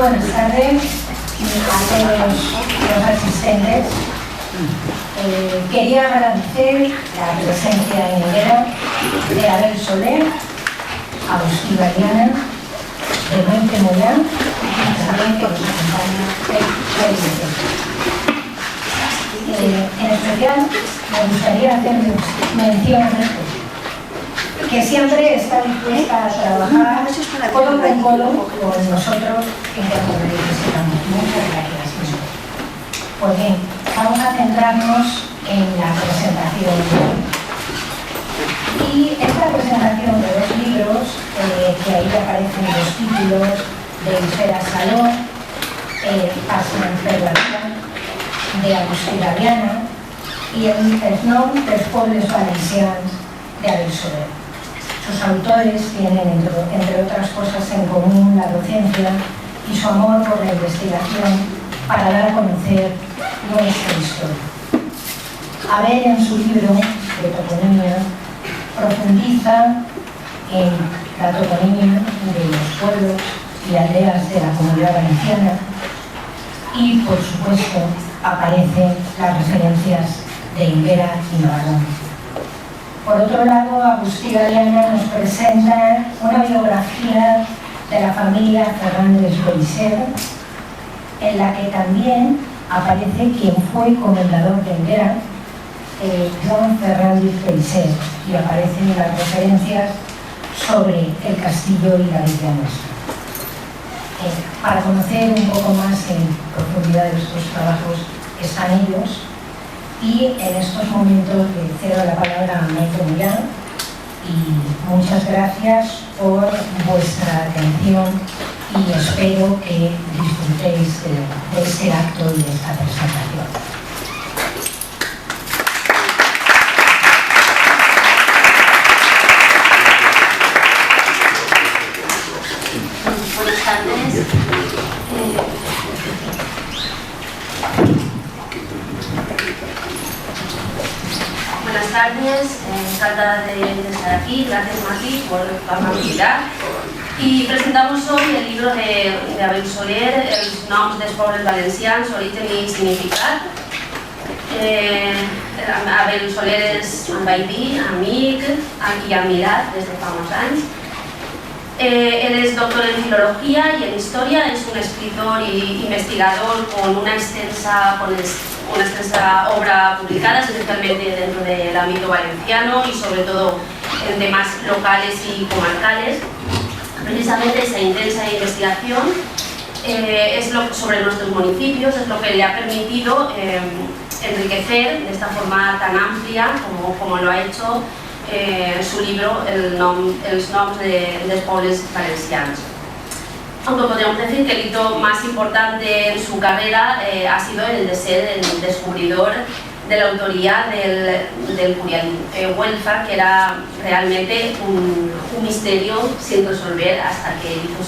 buenas tardes a todos los asistentes. Quería agradecer la presencia en Higuera de Abel Soler, Agustín Galeana, de Mente Mollán y también que nos acompaña el en especial me gustaría hacer mención a esto, que siempre está dispuesta a trabajar codo con codo con nosotros en cuanto lo necesitamos. Muchas gracias. Pues bien, vamos a centrarnos en la presentación de hoy. Y esta presentación de dos libros, que ahí aparecen los títulos de Isfera Saló, Passion per la vida, de Agustín Galeana, y el nom dels pobles valencians de Abel Soler. Sus autores tienen, entre otras cosas, en común la docencia y su amor por la investigación para dar a conocer nuestra historia. Abel, en su libro de toponimia, profundiza en la toponimia de los pueblos y aldeas de la Comunidad Valenciana y, por supuesto, aparecen las referencias de Higuera y Navarón. Por otro lado, Agustín Galeana nos presenta una biografía de la familia Fernández Pellicer, en la que también aparece quien fue comendador de Higuera, Joan Fernández Pellicer, y aparecen las referencias sobre el castillo y la villa nuestra. Para conocer un poco más en profundidad de estos trabajos están ellos, y en estos momentos le cedo la palabra a Mente Mollán, y muchas gracias por vuestra atención y espero que disfrutéis de este acto y de esta presentación. Buenas tardes. Buenas tardes, encantada de estar aquí. Gracias, Mati, por la amabilidad. Y presentamos hoy el libro de Abel Soler, Els noms dels pobles valencians, origen i significat. Abel Soler és, em vaig dir, amic i admirat des de fa molts anys. Él es doctor en filología y en historia, es un escritor y investigador con una extensa obra publicada, especialmente dentro del ámbito valenciano y sobre todo en temas locales y comarcales. Precisamente esa intensa investigación sobre nuestros municipios es lo que le ha permitido enriquecer de esta forma tan amplia como lo ha hecho su libro Els noms dels pobles valencians. Aunque podríamos decir que el hito más importante en su carrera ha sido el de ser el descubridor de la autoría del Curial Güelfa, que era realmente un misterio sin resolver hasta que hizo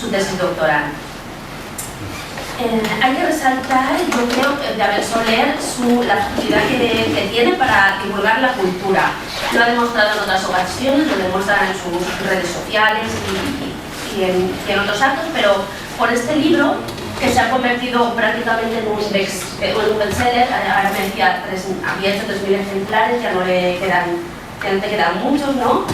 su tesis doctoral. Hay que resaltar, yo creo, de Abel Soler la facilidad que tiene para divulgar la cultura. Lo ha demostrado en otras ocasiones, lo demuestra en sus redes sociales y en otros actos, pero con este libro, que se ha convertido prácticamente en un bestseller, ahora me decía, había hecho 3.000 ejemplares, ya no le quedan muchos, ¿no?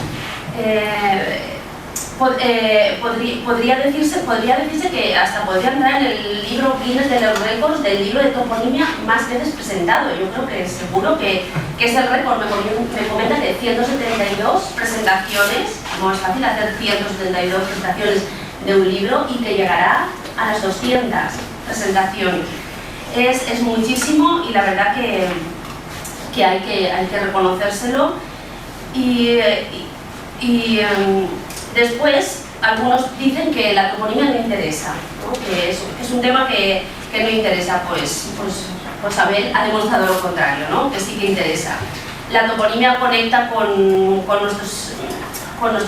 Podría decirse que hasta podría entrar en el libro Guinness de los récords del libro de toponimia más veces presentado. Yo creo que seguro que es el récord. Me comenta que 172 presentaciones, no es fácil hacer 172 presentaciones de un libro, y que llegará a las 200 presentaciones. Es muchísimo, y la verdad que hay que reconocérselo. Después, algunos dicen que la toponimia no interesa, ¿no? Que es un tema que no interesa. Pues Abel ha demostrado lo contrario, ¿no? Que sí que interesa. La toponimia conecta con nuestros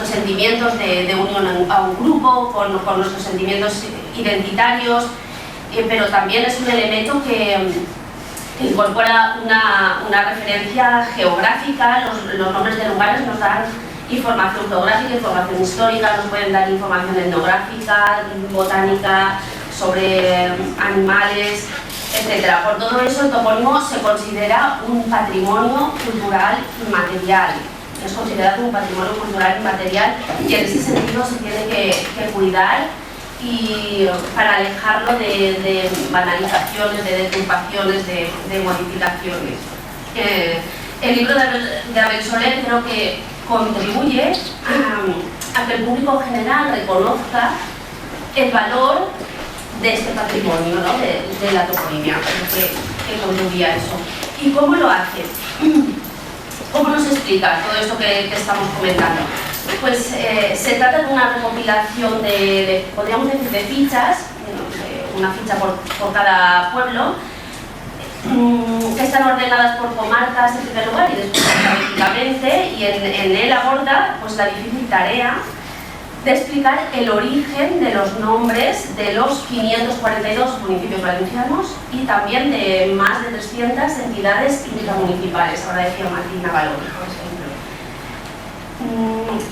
sentimientos de unión a un grupo, con nuestros sentimientos identitarios, pero también es un elemento que incorpora una referencia geográfica. Los nombres de lugares nos dan información geográfica, información histórica, nos pueden dar información etnográfica, botánica, sobre animales, etc. Por todo eso, el topónimo se considera un patrimonio cultural inmaterial. Es considerado un patrimonio cultural inmaterial y en ese sentido se tiene que cuidar y para alejarlo de banalizaciones, de deturpaciones, de modificaciones. El libro de Abel Soler creo que contribuye a que el público en general reconozca el valor de este patrimonio, ¿no? de la toponimia, que contribuye a eso. ¿Y cómo lo hace? ¿Cómo nos explica todo esto que estamos comentando? Pues se trata de una recopilación podríamos decir, de fichas, una ficha por cada pueblo, que están ordenadas por comarcas en primer lugar y después alfabéticamente, y en él aborda pues, la difícil tarea de explicar el origen de los nombres de los 542 municipios valencianos y también de más de 300 entidades intramunicipales, ahora decía Martina Balón, por ejemplo.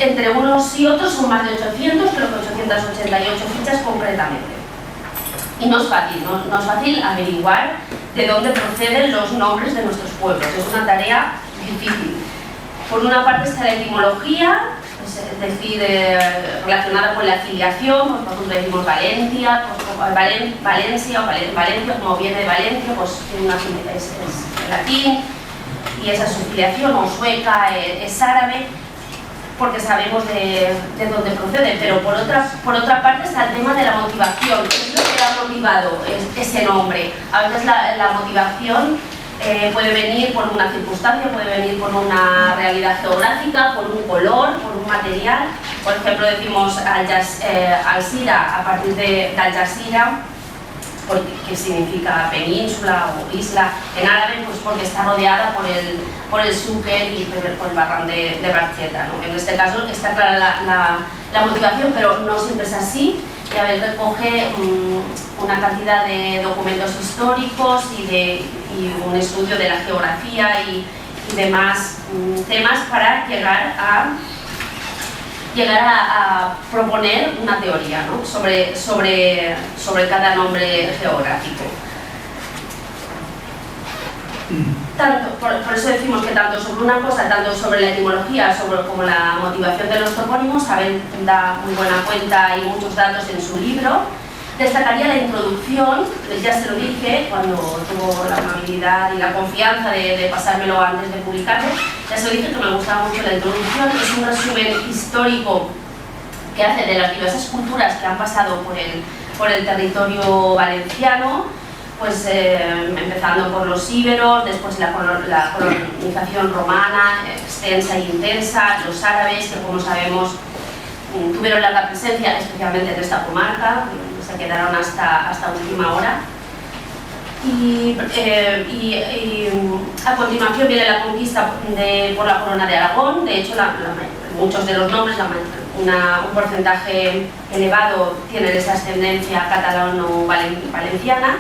Entre unos y otros son más de 800, creo que 888 fichas concretamente. Y no es fácil, no es fácil averiguar de dónde proceden los nombres de nuestros pueblos, es una tarea difícil. Por una parte está la etimología, es decir, relacionada con la afiliación, pues, por ejemplo decimos Valencia, pues, Valencia o Valencia, como viene de Valencia, pues tiene una es latín y esa es su afiliación, o sueca, es árabe, porque sabemos de dónde procede, pero por otra parte está el tema de la motivación, ¿qué es lo que ha motivado ese nombre? A veces la motivación puede venir por una circunstancia, puede venir por una realidad geográfica, por un color, por un material. Por ejemplo, decimos Alzira a partir de Al Jazeera, que significa península o isla en árabe, pues porque está rodeada por el Súquer y por el barranco de Barcheta, ¿no? En este caso está clara la motivación, pero no siempre es así. Y a ver, recoge una cantidad de documentos históricos y un estudio de la geografía y demás temas para llegar a proponer una teoría, ¿no? sobre cada nombre geográfico. Por eso decimos que tanto sobre una cosa, tanto sobre la etimología como la motivación de los topónimos, Abel da muy buena cuenta y muchos datos en su libro. Destacaría la introducción, ya se lo dije cuando tuvo la amabilidad y la confianza de pasármelo antes de publicarlo, ya se lo dije que me gustaba mucho la introducción, que es un resumen histórico que hace de las diversas culturas que han pasado por el territorio valenciano, pues empezando por los íberos, después la colonización romana, extensa e intensa, los árabes, que como sabemos tuvieron larga presencia, especialmente en esta comarca, se quedaron hasta última hora. Y a continuación viene la conquista por la corona de Aragón. De hecho, muchos de los nombres, un porcentaje elevado, tienen esa ascendencia catalano-valenciana.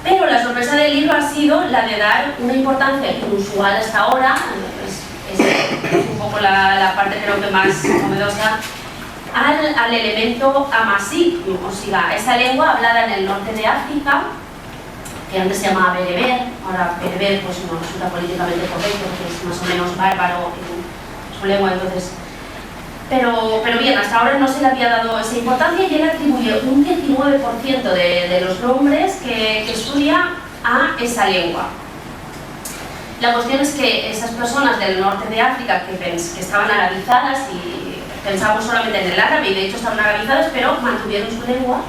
Pero la sorpresa del libro ha sido la de dar una importancia inusual hasta ahora, es un poco la parte creo que más novedosa, al elemento amasí, o sea, esa lengua hablada en el norte de África, que antes se llamaba bereber, ahora bereber pues no resulta políticamente correcto, porque es más o menos bárbaro en su lengua, entonces... Pero bien, hasta ahora no se le había dado esa importancia y él atribuye un 19% de los nombres que estudia a esa lengua. La cuestión es que esas personas del norte de África que estaban arabizadas y pensamos solamente en el árabe y de hecho estaban arabizadas, pero mantuvieron su lengua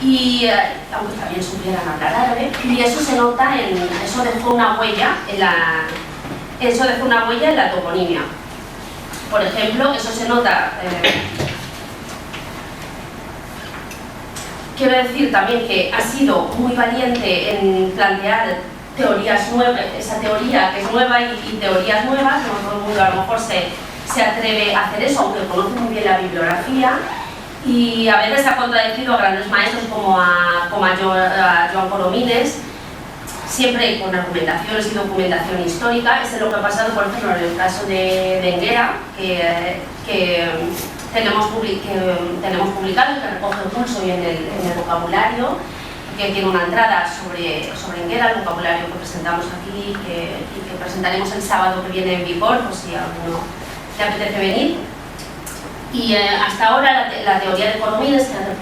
y aunque también supieran hablar árabe, y eso se nota eso dejó una huella en la toponimia. Por ejemplo, eso se nota, quiero decir también que ha sido muy valiente en plantear teorías nuevas, esa teoría que es nueva y teorías nuevas, no todo el mundo a lo mejor se atreve a hacer eso, aunque conoce muy bien la bibliografía, y a veces ha contradecido a grandes maestros como a Joan Coromines, siempre con argumentaciones y documentación histórica. Es lo que ha pasado, por ejemplo, en el caso de Enguera, que tenemos publicado y que recoge el pulso y en el vocabulario, que tiene una entrada sobre Enguera, el vocabulario que presentamos aquí y que presentaremos el sábado que viene en Vipor, pues si a alguno le apetece venir. Y hasta ahora la teoría de Coromines, que es la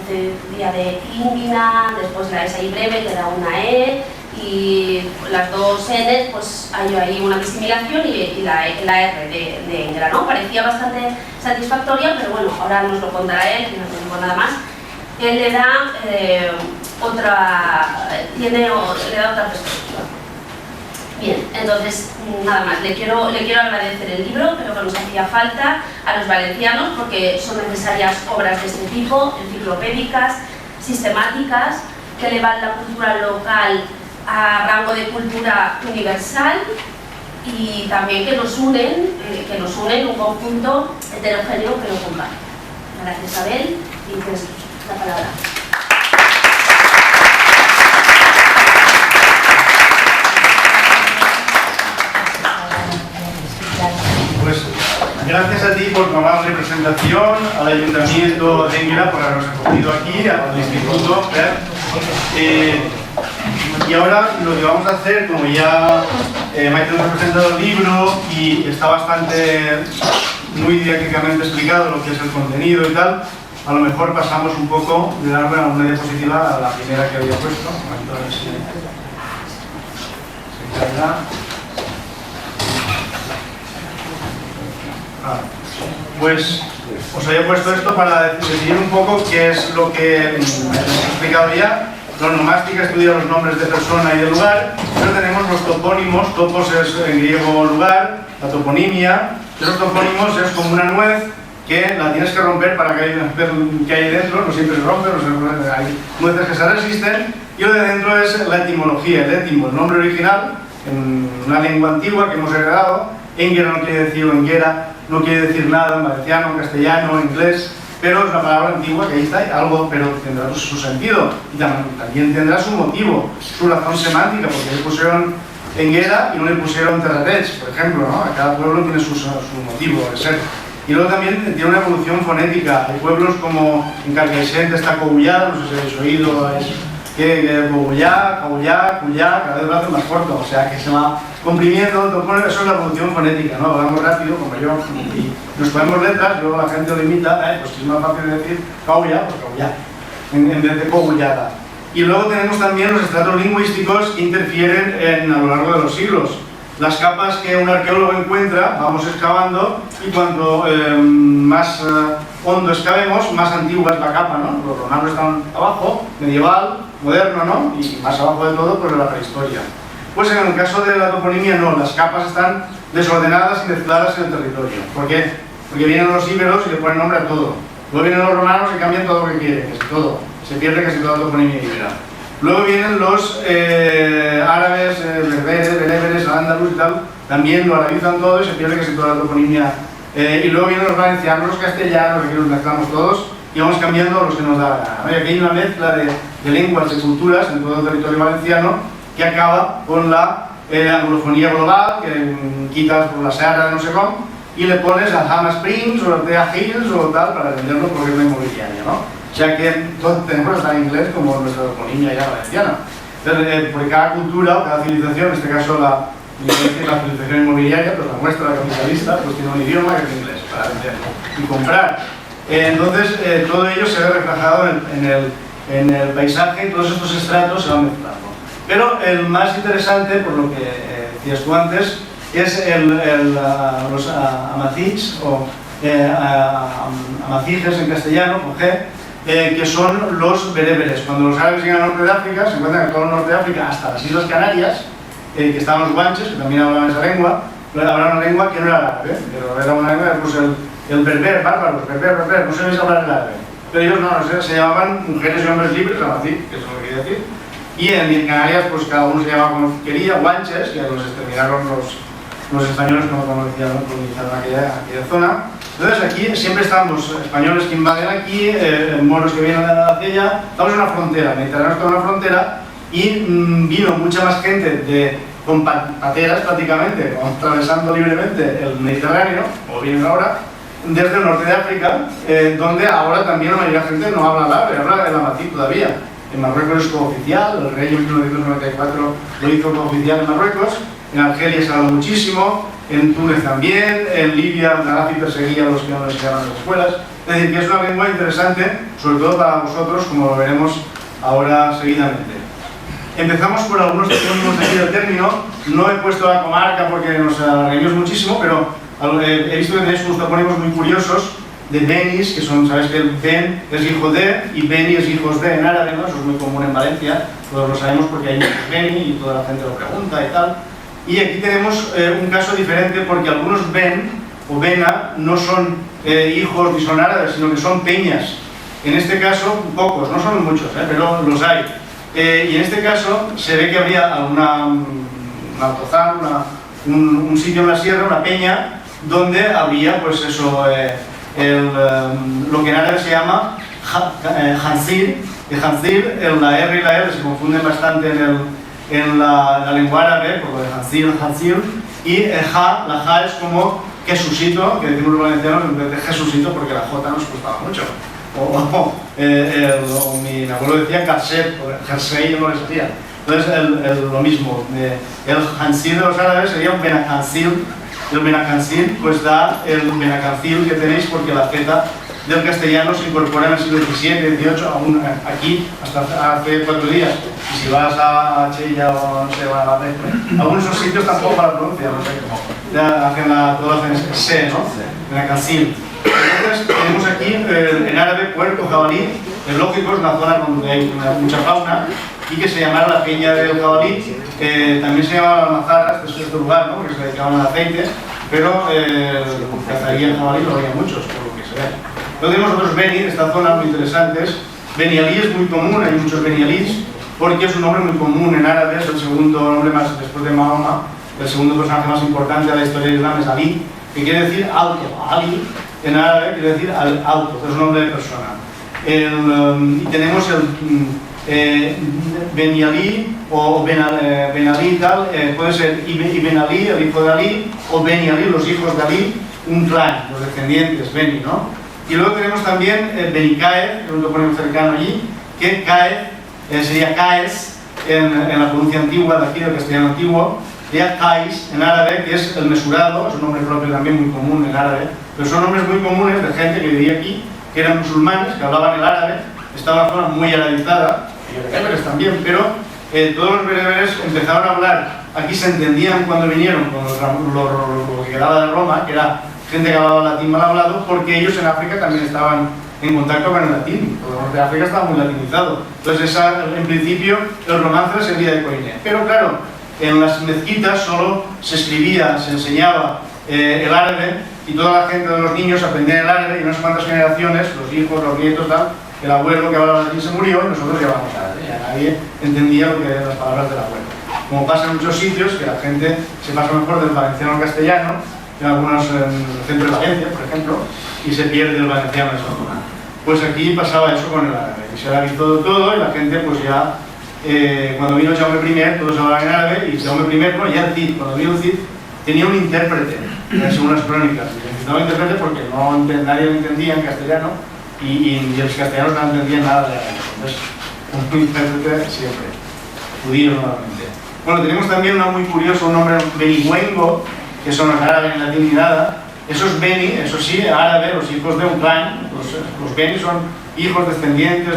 teoría de Inguina, después la SI breve, que da una E, y las dos N, pues hay ahí una disimilación y la R de Enguera, ¿no? Parecía bastante satisfactoria, pero bueno, ahora nos lo contará él, que no tengo nada más. Él le da otra perspectiva. Bien, entonces, nada más, le quiero agradecer el libro, creo que nos hacía falta a los valencianos porque son necesarias obras de este tipo, enciclopédicas, sistemáticas, que elevan la cultura local a rango de cultura universal y también que nos unen un conjunto heterogéneo que lo comparte. Gracias, Abel, y tienes la palabra. Pues gracias a ti por tu amable presentación, al Ayuntamiento de Enguera por habernos acogido aquí, al Instituto. Y ahora lo que vamos a hacer, como ya Maite nos ha presentado el libro y está bastante, muy didácticamente explicado lo que es el contenido y tal, a lo mejor pasamos un poco de darle a una diapositiva a la primera que había puesto. Entonces, se carga. Pues os había puesto esto para definir un poco qué es lo que os he explicado ya. La onomástica estudia los nombres de persona y de lugar, pero tenemos los topónimos. Topos es en griego lugar, la toponimia. Los topónimos es como una nuez que la tienes que romper para que hay dentro, no siempre se rompe, hay nueces que se resisten. Y lo de dentro es la etimología, el étimo, el nombre original, en una lengua antigua que hemos heredado. Enguera no quiere decir Enguera, no quiere decir nada en valenciano, en castellano, en inglés, pero es una palabra antigua que ahí está, algo, pero tendrá su sentido y también tendrá su motivo, su razón semántica, porque le pusieron Enguera y no le pusieron Terrateig, por ejemplo, ¿no? A cada pueblo tiene su motivo de ser. Y luego también tiene una evolución fonética. Hay pueblos como en Carcaixent está Cogullá, no sé si habéis oído, que Cogullá, Cuyá, cada vez lo hace más corto, o sea que se va comprimiendo. Eso es la evolución fonética, ¿no? Hablamos rápido, como yo, y nos ponemos letras, y luego la gente lo imita, pues es más fácil decir Caullá, pues Caullá, en vez de Cogullada. Y luego tenemos también los estratos lingüísticos que interfieren a lo largo de los siglos. Las capas que un arqueólogo encuentra, vamos excavando, y cuanto más hondo excavemos, más antigua es la capa, ¿no? Los romanos están abajo, medieval, moderno, ¿no? Y más abajo de todo, pues de la prehistoria. Pues en el caso de la toponimia no, las capas están desordenadas y mezcladas en el territorio. ¿Por qué? Porque vienen los íberos y le ponen nombre a todo. Luego vienen los romanos y cambian todo lo que quieren, casi todo. Se pierde casi toda la toponimia íbera. Luego vienen los árabes, bereberes, andaluz y tal, también lo arabizan todo y se pierde casi toda la toponimia. Y luego vienen los valencianos, los castellanos, aquí los mezclamos todos y vamos cambiando los que nos da la gana, ¿no? Y aquí hay una mezcla de lenguas, de culturas en todo el territorio valenciano que acaba con la anglofonía global, que quitas por la Seara, no sé cómo, y le pones a Ham Springs o a Tea Hills o tal para venderlo porque es una inmobiliaria, ¿no? O sea que todos tenemos hasta en inglés como nuestra toponimia ya valenciana. Entonces, porque cada cultura o cada civilización, en este caso la civilización inmobiliaria, pues la nuestra, la capitalista, pues tiene un idioma que es inglés para venderlo y comprar. Entonces, todo ello se ve reflejado en el paisaje y todos estos estratos se van mezclando. Pero el más interesante, por lo que decías tú antes, es los amazics o amaziges en castellano, con G, que son los bereberes. Cuando los árabes llegan al norte de África, se encuentran en todo el norte de África, hasta las Islas Canarias, que estaban los guanches, que también hablaban esa lengua, pero hablaban una lengua que no era árabe, pero era una lengua, pues el berber, bárbaros, berber, no sabéis hablar el árabe. Pero ellos no, se llamaban mujeres y hombres libres, amazic, que es lo que quería decir. Y en Canarias, pues cada uno se llamaba como quería, guanches, que los exterminaron los españoles, como colonizaron aquella zona. Entonces aquí siempre estamos españoles que invaden aquí, moros que vienen hacia allá, estamos en una frontera, Mediterráneo está en una frontera, y vino mucha más gente con pateras prácticamente, atravesando libremente el Mediterráneo, o vienen ahora, desde el norte de África, donde ahora también la mayoría de la gente no habla árabe, habla el amazigh todavía. En Marruecos es cooficial, el rey en 1994 lo hizo cooficial en Marruecos, en Argelia se habla muchísimo, en Túnez también, en Libia Gaddafi perseguía a los que no les enseñaban en las escuelas. Es decir, que es una lengua interesante, sobre todo para vosotros, como lo veremos ahora seguidamente. Empezamos por algunos topónimos de aquí del término. No he puesto la comarca porque nos alarguemos muchísimo, pero he visto que tenéis unos topónimos muy curiosos de benis, que son, sabéis que el ben es hijo de y beni es hijos de en árabe, ¿no? Eso es muy común en Valencia, todos lo sabemos porque hay muchos beni y toda la gente lo pregunta y tal. Y aquí tenemos un caso diferente porque algunos ben o bena no son hijos ni son árabes, sino que son peñas. En este caso, pocos, no son muchos, pero los hay. Y en este caso se ve que había un altozán, un sitio en la sierra, una peña, donde había pues eso, lo que en árabe se llama Hansir. El Hansir, la R y la R se confunden bastante en la lengua árabe, por lo de Hansir, y la Ja es como Jesucito, que decimos los valencianos en vez de Jesucito, porque la J nos costaba mucho. O mi abuelo decía Karset, Jersey no le salía. Entonces lo mismo, el Hansir de los árabes sería un Benacancil. El Benacancil pues da el Benacancil que tenéis porque la Z del castellano se incorpora en el siglo XVII, XVIII, aún aquí hasta hace 4 días. Y si vas a Chella o no sé, a la algunos de esos sitios tampoco la pronuncian, no sé cómo. Todo hacen ese, ¿no? Benacancil. Entonces tenemos aquí en árabe Puerto Jabalí, es lógico, es una zona donde hay mucha fauna, y que se llamara la peña del jabalí, también se llamaba las mazarras, este es otro lugar, ¿no? Porque se dedicaban al aceite, pero cazaría el jabalí no había muchos, por lo que se ve. Luego tenemos otros beni, esta zona muy interesantes. Beni Ali es muy común, hay muchos beni Alis, porque es un nombre muy común en árabe, es el segundo nombre más después de Mahoma, el segundo personaje más importante de la historia del Islam es Ali, que quiere decir alto. Ali en árabe quiere decir alto, es un nombre de persona. Y tenemos el Beni Ali o Ben Ali y tal, puede ser Ibn Ali, el hijo de Ali, o Beni Ali, los hijos de Ali, un clan, los descendientes, Beni, ¿no? Y luego tenemos también Beni Caed, que es un topónimo cercano allí, que Caed sería Caes en la pronuncia antigua de aquí, del castellano antiguo, sería Kais en árabe, que es el mesurado, es un nombre propio también muy común en árabe, pero son nombres muy comunes de gente que vivía aquí, que eran musulmanes, que hablaban el árabe, estaba una zona muy arabizada, y los bereberes también, pero todos los bereberes empezaron a hablar, aquí se entendían cuando vinieron con lo que quedaba de Roma, que era gente que hablaba latín mal hablado, porque ellos en África también estaban en contacto con el latín, todo el norte de África estaba muy latinizado, entonces en principio el romance servía de coine, pero claro, en las mezquitas solo se escribía, se enseñaba el árabe y toda la gente de los niños aprendía el árabe y unas cuantas generaciones, los hijos, los nietos, tal, el abuelo que hablaba latín se murió y nosotros llevábamos árabe, ya nadie entendía lo que eran las palabras del abuelo. Como pasa en muchos sitios, que la gente se pasa mejor del valenciano al castellano, en algunos en el centro de Valencia, por ejemplo, y se pierde el valenciano en esa zona. Pues aquí pasaba eso con el árabe, y se arabizó todo y la gente pues ya cuando vino Jaume I, todos hablaban en árabe, y Jaume I, bueno, ya el Cid, cuando vino el Cid, tenía un intérprete, según las crónicas. Necesitaba un intérprete porque nadie lo entendía en castellano, y los castellanos no entendían nada de árabe. Entonces, un intérprete siempre, judío normalmente. Bueno, tenemos también uno muy curioso, un nombre Benihuengo, que son los árabes ni latín ni nada. Esos Beni, eso sí, árabe, los hijos de un clan, los Beni son hijos descendientes,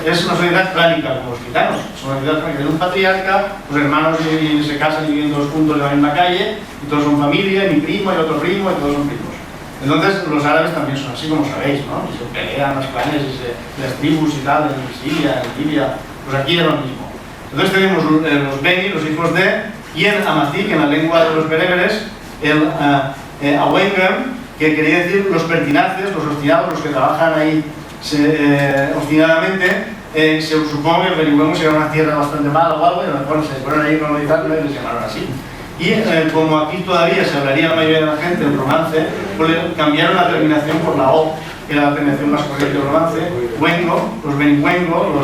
es una sociedad clánica, como los gitanos, es una sociedad clánica, tiene un patriarca, los hermanos se casan y viven todos juntos en la misma calle, y todos son familia, y mi primo, y otro primo, y todos son primos. Entonces los árabes también son así, como sabéis, ¿no? Y se pelean los clanes, y las tribus y tal, en Siria, en Libia, pues aquí es lo mismo. Entonces tenemos los Beni, los hijos de, y en amazigh, en la lengua de los bereberes, el Awengem, que quería decir los pertinaces, los obstinados, los que trabajan ahí obstinadamente. Se supone que el Benihuengo era una tierra bastante mala o algo, y a lo mejor se fueron ahí colonizando y les llamaron así. Y como aquí todavía se hablaría la mayoría de la gente el romance, pues cambiaron la terminación por la O, era la terminación más correcta del romance. Wengo, los benicuengo,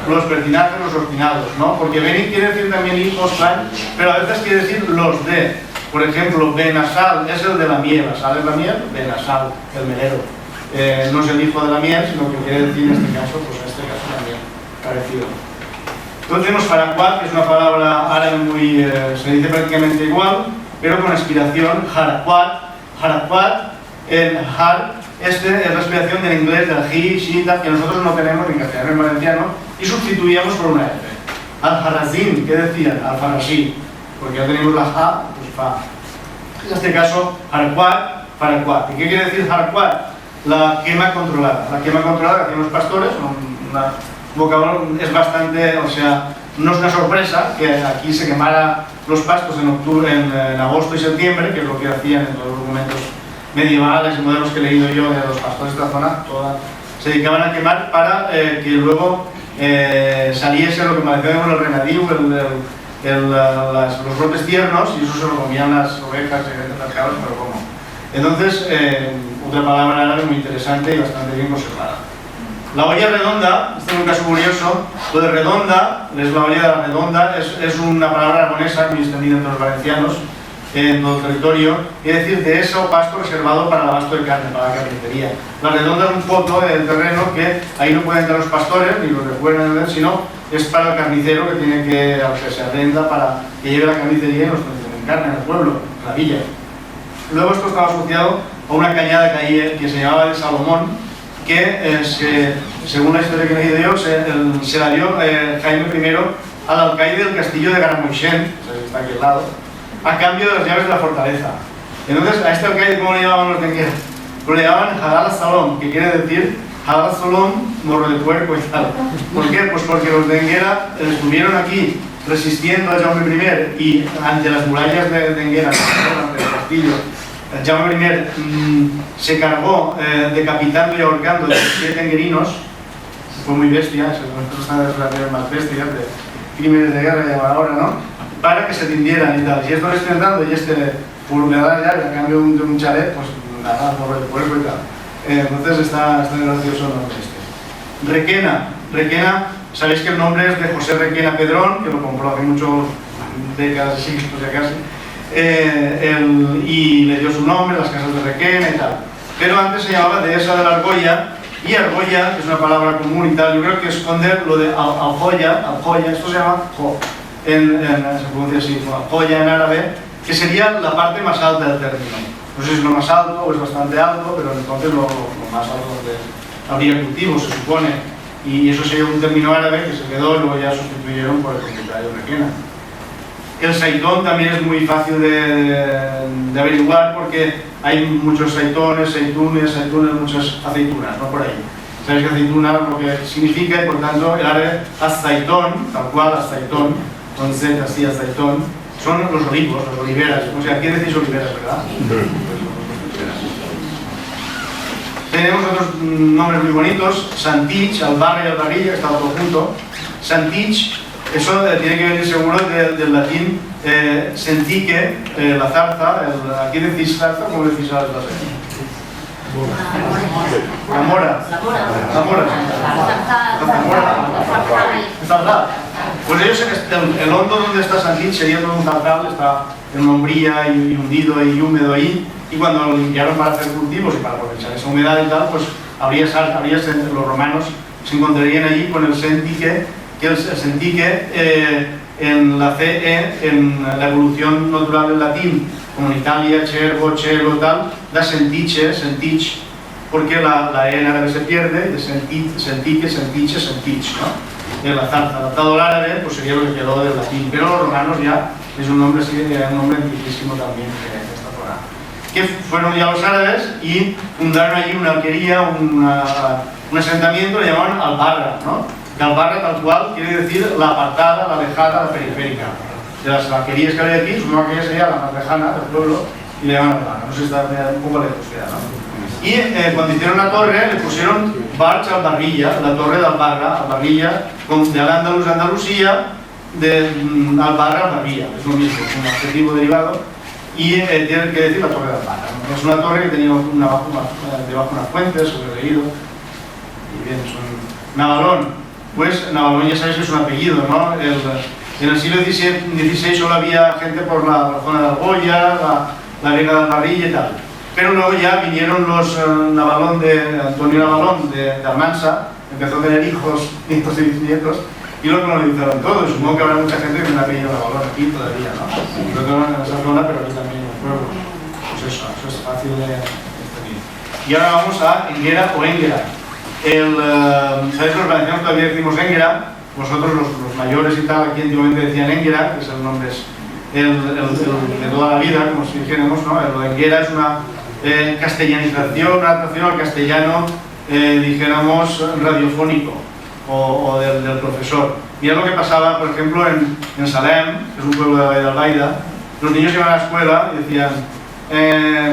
los pertinaces, los obstinados, ¿no? Porque beni quiere decir también hijos, pero a veces quiere decir los de. Por ejemplo, Benasal es el de la miel. ¿Asal es la miel? Benasal, el melero. No es el hijo de la miel, sino que quiere decir en este caso, pues en este caso también parecido. Entonces tenemos Haraquat, que es una palabra árabe muy, se dice prácticamente igual, pero con aspiración. Haraquat, el har, es la aspiración del inglés, del hi, shi, que nosotros no tenemos ni en castellano ni en valenciano, y sustituíamos por una F. Al-Harazim, ¿qué decían? Al-Farasí, porque ya tenemos la ha, pues fa. En este caso, Haraquat, Faraquat. ¿Y qué quiere decir Haraquat? La quema controlada. La quema controlada que hacían los pastores, un vocabulario es bastante, o sea, no es una sorpresa que aquí se quemara los pastos en agosto y septiembre, que es lo que hacían en todos los documentos medievales y modelos que he leído yo de los pastores de esta zona, se dedicaban a quemar para que luego saliese lo que parecía el renadiu, los brotes tiernos, y eso se lo comían las ovejas y las cabras, pero ¿cómo? Entonces, otra palabra árabe muy interesante y bastante bien conservada. La olla redonda, este es un caso curioso, lo de redonda, es la olla de la redonda, es una palabra aragonesa muy extendida entre los valencianos, en todo el territorio, es decir, de ese pasto reservado para el abasto de carne, para la carnicería. La redonda es un foto del terreno que ahí no pueden entrar los pastores, ni los que pueden ver, sino es para el carnicero que tiene que se arrenda para que lleve la carnicería y nos consumen carne al pueblo, en la villa. Luego esto estaba asociado a una cañada que se llamaba de Salomón, que según la historia que he leído yo, se la dio Jaime I al alcaide del castillo de Garamoixent, que está aquí al lado, a cambio de las llaves de la fortaleza. Entonces, a este alcaide, ¿cómo le llamaban los dengueras? Pues le llamaban Hadal Salom, que quiere decir Hadal Salom, morro de puerco y tal. ¿Por qué? Pues porque los dengueras estuvieron aquí resistiendo a Jaume I y ante las murallas de Denguera, ante el castillo. Jaume I se cargó decapitando y ahorcando 17 denguerinos, fue muy bestia, nosotros estamos en las más bestias de crímenes de guerra, llaman ahora, ¿no? Para que se rindieran y tal. Si esto lo estoy intentando y este me da la llave a cambio de un chalet, pues nada, por eso y tal. Entonces está gracioso el nombre este. Requena, sabéis que el nombre es de José Requena Pedrón, que lo compró hace muchas décadas, siglos ya casi. Y le dio su nombre, las casas de Requena y tal. Pero antes se llamaba Dehesa de la Argolla, y Argolla, que es una palabra común y tal, yo creo que esconde lo de Aljoya, esto se llama Jo, se pronuncia así, Aljoya en árabe, que sería la parte más alta del término. No sé si es lo más alto o es bastante alto, pero entonces lo más alto donde habría cultivos, se supone, y eso sería un término árabe que se quedó y luego ya sustituyeron por el propietario de Requena. El saitón también es muy fácil de averiguar porque hay muchos saitones, muchas aceitunas, ¿no? Por ahí. Sabéis que aceituna lo que significa y por tanto el árabe azaitón, tal cual azaitón, con Z así azaitón, son los olivos, las oliveras. O sea, aquí decís oliveras, ¿verdad? Tenemos otros nombres muy bonitos, Santich, Albarra y Albarrilla, que está todo junto. Santich, eso tiene que venir seguro del latín sentique, la zarza, aquí decís zarza, ¿cómo decís a la zarza? La mora. Zarzal. Pues ellos, el hondo donde está Santich sería todo un zarzal, está en una umbría y hundido y húmedo ahí, y cuando lo limpiaron para hacer cultivos y para aprovechar esa humedad y tal, pues los romanos se encontrarían allí con el sentique, que el sentique en la CE, en la evolución natural del latín, como en Italia, cervo, celo, tal, da sentiche, porque la E en árabe se pierde, de sentique, sentich, ¿no? De la zarza, adaptado al árabe, pues sería lo que quedó del latín, pero los romanos ya es un nombre antiquísimo también de esta zona. Que fueron ya los árabes y fundaron allí una alquería, un asentamiento, le llamaban Albarra, ¿no? Que Albarra tal cual quiere decir la apartada, la alejada, la periférica. De las alquerías que hay aquí, supongo que sería la más lejana del pueblo y le llaman Albarra, no sé si está un poco lejos ya, ¿no? Y cuando hicieron la torre le pusieron Barch Albarrilla, la torre de Albarra, Albarrilla, de Al-Ándalus, Andalucía, de Albarra, Albarrilla, es lo mismo, es un adjetivo derivado. y tiene que decir la Torre de Almara. Es una torre que tenía debajo unas fuentes, sobre leído, y bien, es un Navalón. Pues Navalón ya sabéis que es un apellido, ¿no? En el siglo XVI solo había gente por la zona de Algoya, la Vega de Albarrilla y tal. Pero luego ya vinieron los Antonio Navalón de Almansa, empezó a tener hijos, nietos y bisnietos, y lo colonizaron todo. Supongo que habrá mucha gente que tiene apellido Navalón aquí todavía, ¿no? Sobre todo en esa zona, pero aquí también en el pueblo. Pues eso es fácil de definir. Y ahora vamos a Enguera o Énguera. ¿Sabéis que los valencianos todavía decimos Énguera? Vosotros los mayores y tal, aquí antiguamente decían Énguera, que es el nombre de toda la vida, como si dijéramos, ¿no? Lo de Énguera es una castellanización, una adaptación al castellano, dijéramos, radiofónico o del profesor. Mirad lo que pasaba, por ejemplo, en Salem, que es un pueblo de la Vall d'Albaida. Los niños iban a la escuela y decían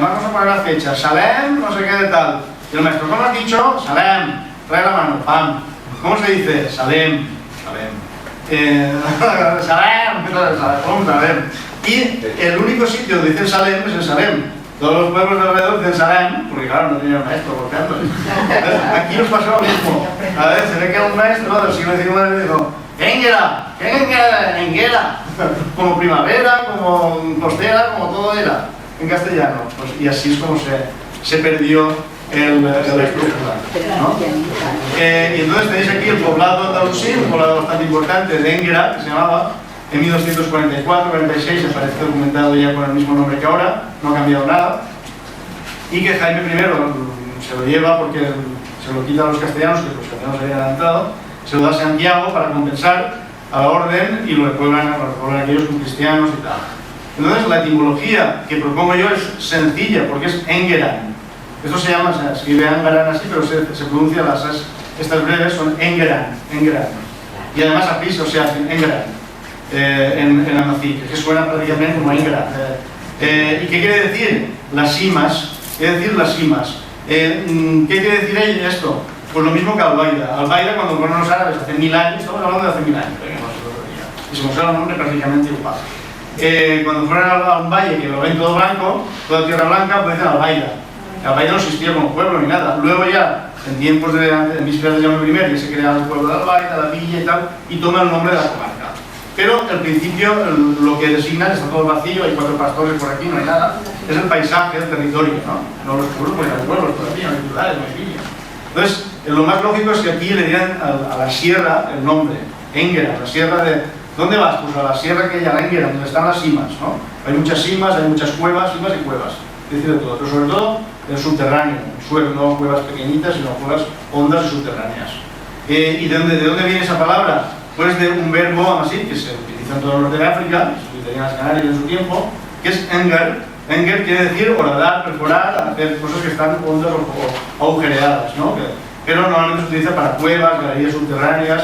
vamos a poner la fecha, Salem, no sé qué de tal. Y el maestro, ¿cómo has dicho? Salem, trae la mano, pam. ¿Cómo se dice? Salem. Salem. Y el único sitio donde dicen Salem es en Salem. Todos los pueblos de alrededor dicen Salem, porque claro, no tenían maestro, por tanto. Aquí nos pasó lo mismo. A ver, se ve que un maestro del siglo XIX dijo Énguera, Énguera, como primavera, como costera, como todo era, en castellano. Pues, y así es como se perdió la estructura, ¿no? Y entonces tenéis aquí el poblado andalusí, un poblado bastante importante de Énguera, que se llamaba, en 1244-46, aparece documentado ya con el mismo nombre que ahora, no ha cambiado nada, y que Jaime I se lo lleva porque se lo quita a los castellanos, que los castellanos habían adelantado, se lo da a Santiago para compensar a la orden y lo repueblan aquellos con cristianos y tal. Entonces la etimología que propongo yo es sencilla, porque es Engeran. Esto se llama, se escribe Angaran así, pero se pronuncia estas breves son Engeran. Y además aquí se hacen Engeran en Amazigh, que suena prácticamente como Engeran. ¿Y qué quiere decir? Las cimas. ¿Qué decir las cimas? ¿Qué quiere decir esto? Pues lo mismo que Albaida. Albaida, cuando fueron los árabes hace 1000 años, estamos hablando de hace 1000 años, y se usa el nombre prácticamente igual. Cuando fueron a un valle que lo ven todo blanco, toda tierra blanca, pues dicen Albaida. Albaida no existía como pueblo ni nada. Luego ya, en tiempos en vísperas de Jaume I, ya se crea el pueblo de Albaida, la villa y tal, y toma el nombre de la comarca. Pero al principio lo que designan está todo vacío, hay 4 pastores por aquí, no hay nada. Es el paisaje, el territorio, ¿no? No los pueblos, porque hay pueblos todavía, no hay ciudades, no hay villas. Entonces, lo más lógico es que aquí le dieran a la sierra el nombre, Énguera, la sierra de... ¿Dónde vas? Pues a la sierra que hay a la Énguera, donde están las cimas, ¿no? Hay muchas cimas, hay muchas cuevas, cimas y cuevas, es decir, de todo, pero sobre todo el subterráneo, el suelo, no cuevas pequeñitas, sino cuevas hondas y subterráneas. ¿Y de dónde viene esa palabra? Pues de un verbo así, que se utiliza en todo el norte de África, se utiliza en las Canarias en su tiempo, que es Enger. Enger quiere decir horadar, perforar, hacer cosas que están hondas o agujereadas, ¿no? Pero normalmente se utiliza para cuevas, galerías subterráneas,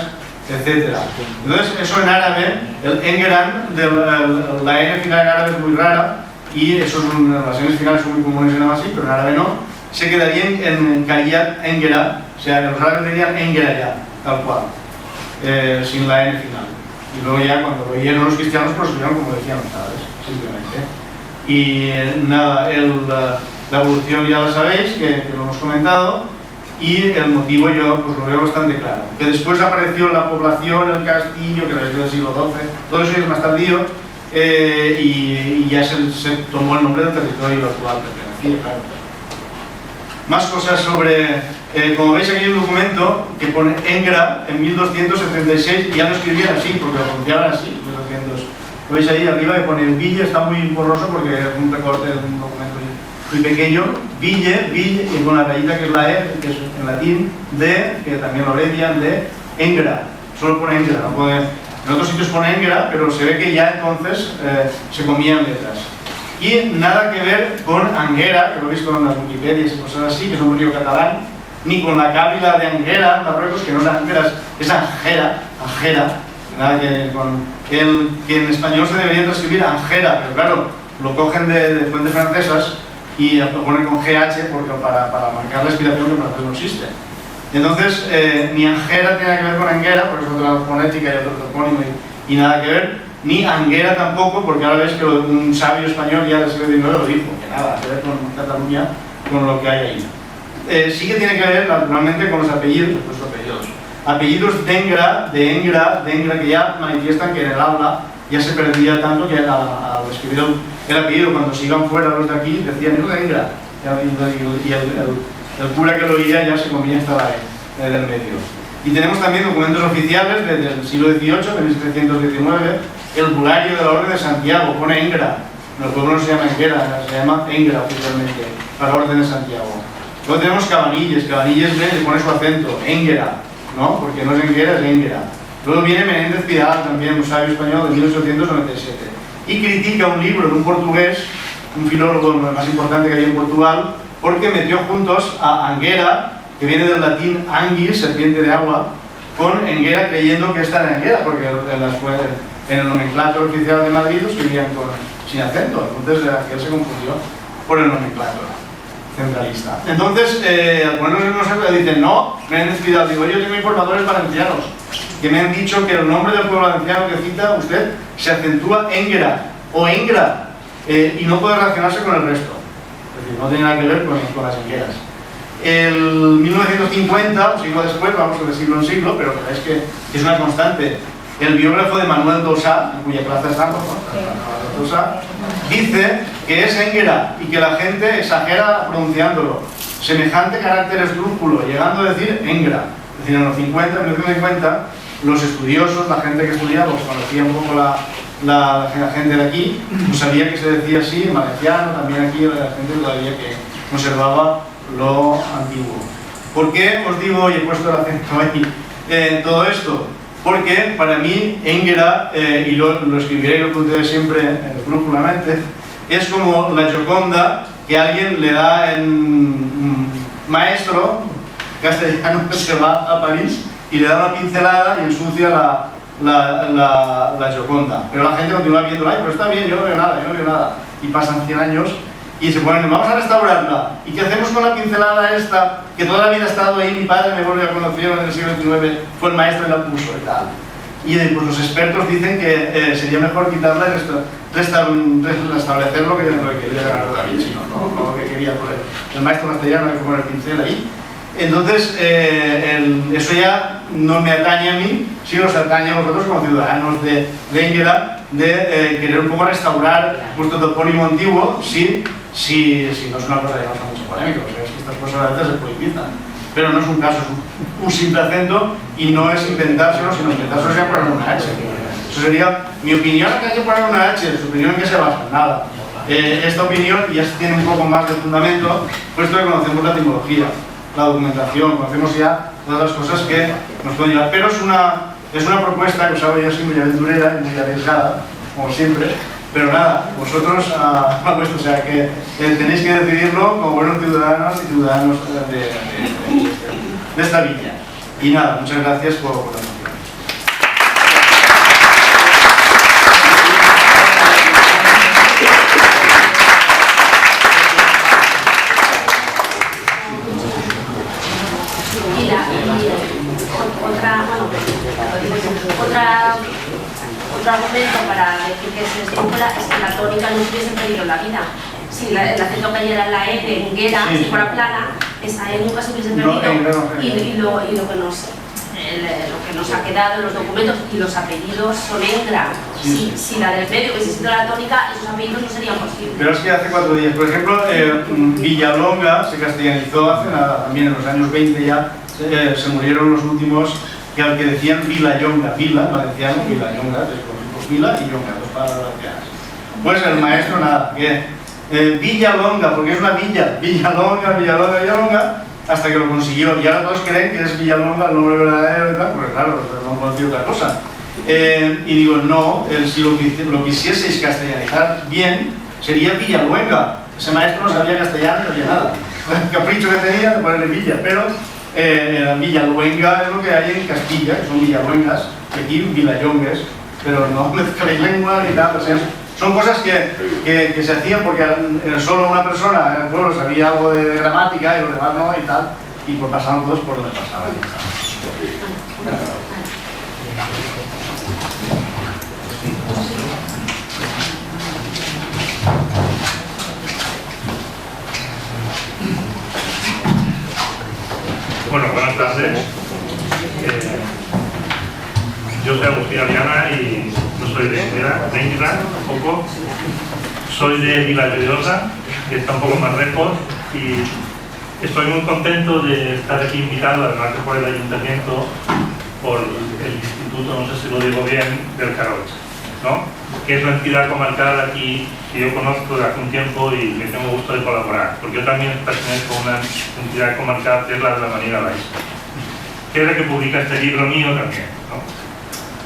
etc. Entonces, eso en árabe, el Engeran, la N final en árabe es muy rara, y las N finales son muy comunes en Amasí, pero en árabe no, se quedaría en Kariyat Engera, o sea, que los árabes dirían Engera ya, tal cual, sin la N final. Y luego ya cuando lo oyeron los cristianos, pues lo escribieron como decían los árabes, simplemente. Y nada, la evolución ya la sabéis, que lo hemos comentado, y el motivo yo pues lo veo bastante claro. Que después apareció la población, el castillo, que era del siglo XII, todo eso es más tardío, y ya se tomó el nombre del territorio al cual pertenecía, claro. Más cosas sobre, como veis aquí hay un documento que pone Engra en 1276, y ya lo escribían así, porque lo pronunciaban así, 1200. Lo veis ahí arriba que pone Ville, está muy borroso porque es un recorte de un documento muy pequeño, Ville, y con la rayita que es la E, que es en latín, de, que también lo abrevian, de Engra, solo pone Engra, no pone, en otros sitios pone Engra, pero se ve que ya entonces se comían letras. Y nada que ver con Anguera, que lo veis con las Wikipedias y cosas así, que es un río catalán, ni con la cábila de Anguera, Marruecos, que no es Anguera, es Angera, nada que ver con que en español se debería transcribir Angera, pero claro, lo cogen de fuentes francesas y lo ponen con GH porque para marcar la inspiración que en francés no existe. Entonces, ni Angera tiene que ver con Anguera, porque es otra fonética y otro topónimo y nada que ver, ni Anguera tampoco, porque ahora ves que un sabio español ya del siglo XIX lo dijo, que nada, que ver con Cataluña, con lo que hay ahí. Sí que tiene que ver naturalmente con los apellidos, apellidos de Engra, que ya manifiestan que en el habla ya se perdía tanto que al escribir el apellido, cuando se iban fuera los de aquí, decían hijo de Engra, y el cura que lo oía ya se comía estaba en el medio. Y tenemos también documentos oficiales desde el siglo XVIII, de 1719, el Bulario de la Orden de Santiago, pone Engra, el pueblo no se llama Enguera, se llama Engra oficialmente, para la Orden de Santiago. Luego tenemos Cabanilles le pone su acento, Enguera, ¿no? Porque no es Enguera, es Enguera. Luego viene Menéndez Pidal, también un sabio español de 1897, y critica un libro de un portugués, un filólogo más importante que hay en Portugal, porque metió juntos a Anguera, que viene del latín anguis, serpiente de agua, con Enguera, creyendo que esta era Enguera, porque en el nomenclátor oficial de Madrid lo escribían sin acento, entonces aquel se confundió por el nomenclátor centralista. Entonces, al ponernos en nosotros dicen, no, Menéndez Pidal, digo, yo tengo informadores valencianos que me han dicho que el nombre del pueblo valenciano que cita usted se acentúa Enguera o Engra y no puede relacionarse con el resto. Es decir, no tiene nada que ver con las Engueras. El 1950, un siglo después, vamos de siglo en siglo, pero es que es una constante. El biógrafo de Manuel Dossá, en cuya plaza estamos, ¿no? Dossá, dice que es Enguera y que la gente exagera pronunciándolo. Semejante carácter esdrújulo, llegando a decir Engra. Es decir, en los 1950, los estudiosos, la gente que estudiaba, pues conocía un poco la gente de aquí, pues sabía que se decía así, en valenciano, también aquí la gente todavía que conservaba lo antiguo. ¿Por qué os digo, y he puesto el acento ahí, todo esto? Porque para mí Enguera, y lo escribiré y lo contaré siempre brújulamente, es como la Gioconda que alguien le da en un maestro castellano que se va a París y le da una pincelada y ensucia la Gioconda. Pero la gente continúa viendo, ay, pero está bien, yo no veo nada, y pasan 100 años y se ponen, vamos a restaurarla. ¿Y qué hacemos con la pincelada esta? Que toda la vida ha estado ahí, mi padre me volvió a conocer en el siglo XIX, fue el maestro y la puso y tal. Y pues los expertos dicen que sería mejor quitarla y restablecer lo que quería Leonardo da Vinci, no lo que quería poner el maestro castellano que pone el pincel ahí. Entonces, eso ya no me atañe a mí, sino se atañe a vosotros como ciudadanos de Enguera, de querer un poco restaurar vuestro topónimo antiguo, si no es una cosa que no sea mucho polémica, o sea, es que estas cosas a veces se politizan. Pero no es un caso, es un simple acento y no es inventárselo, sino inventárselo sería poner una H. Eso sería mi opinión, que hay que poner una H, su opinión en qué se basa, nada. Esta opinión ya tiene un poco más de fundamento, puesto que conocemos la etimología, la documentación, conocemos ya todas las cosas que nos pueden llevar. Pero es una propuesta que os hago yo así muy aventurera y muy arriesgada, como siempre. Pero nada, vosotros, o sea que tenéis que decidirlo como buenos ciudadanos y ciudadanos de esta villa. Y nada, muchas gracias por la atención. Otro argumento para decir que es esdrújula es que la tónica no hubiese pedido la vida. Si el acento cayera en la E de Enguera, si fuera plana, esa E nunca se hubiese perdido. Y lo que nos ha quedado en los documentos y los apellidos son Engra. Si la del medio hubiese sido la tónica, esos apellidos no serían posibles. Pero es que hace 4 días, por ejemplo, Villalonga se castellanizó hace nada, también en los años 20 ya, se murieron los últimos que decían Vilallonga, Vila, valenciano, Vilallonga, pues Vila y Yonga, dos palabras valencianas. Pues el maestro nada, que Villalonga, porque es una villa, Villalonga, hasta que lo consiguió. Y ahora todos creen que es Villalonga el nombre verdadero y tal, porque claro, no han conocido otra cosa. Y digo, no, si lo quisieseis castellanizar bien, sería Villaluenga. Ese maestro no sabía castellano, no sabía nada. El capricho que tenía de ponerle Villa, pero Villaluenga es lo que hay en Castilla, que son Villaluengas, y aquí Villayongues, pero no mezcléis lengua ni nada. O sea, son cosas que se hacían porque solo una persona en el pueblo sabía algo de gramática y los demás no y tal, y pues pasaban todos por donde pasaban. Bueno, buenas tardes. Yo soy Agustín Ariana y no soy de Enguera, tampoco. Soy de Vilallosa, que está un poco más lejos, y estoy muy contento de estar aquí invitado, además de por el ayuntamiento, por el instituto, no sé si lo digo bien, del Carroch, ¿no? Que es la entidad comarcal aquí que yo conozco de hace un tiempo y me tengo gusto de colaborar, porque yo también pertenezco a una entidad comarcal que es la de la Marina Baixa, que es la que publica este libro mío también, ¿no?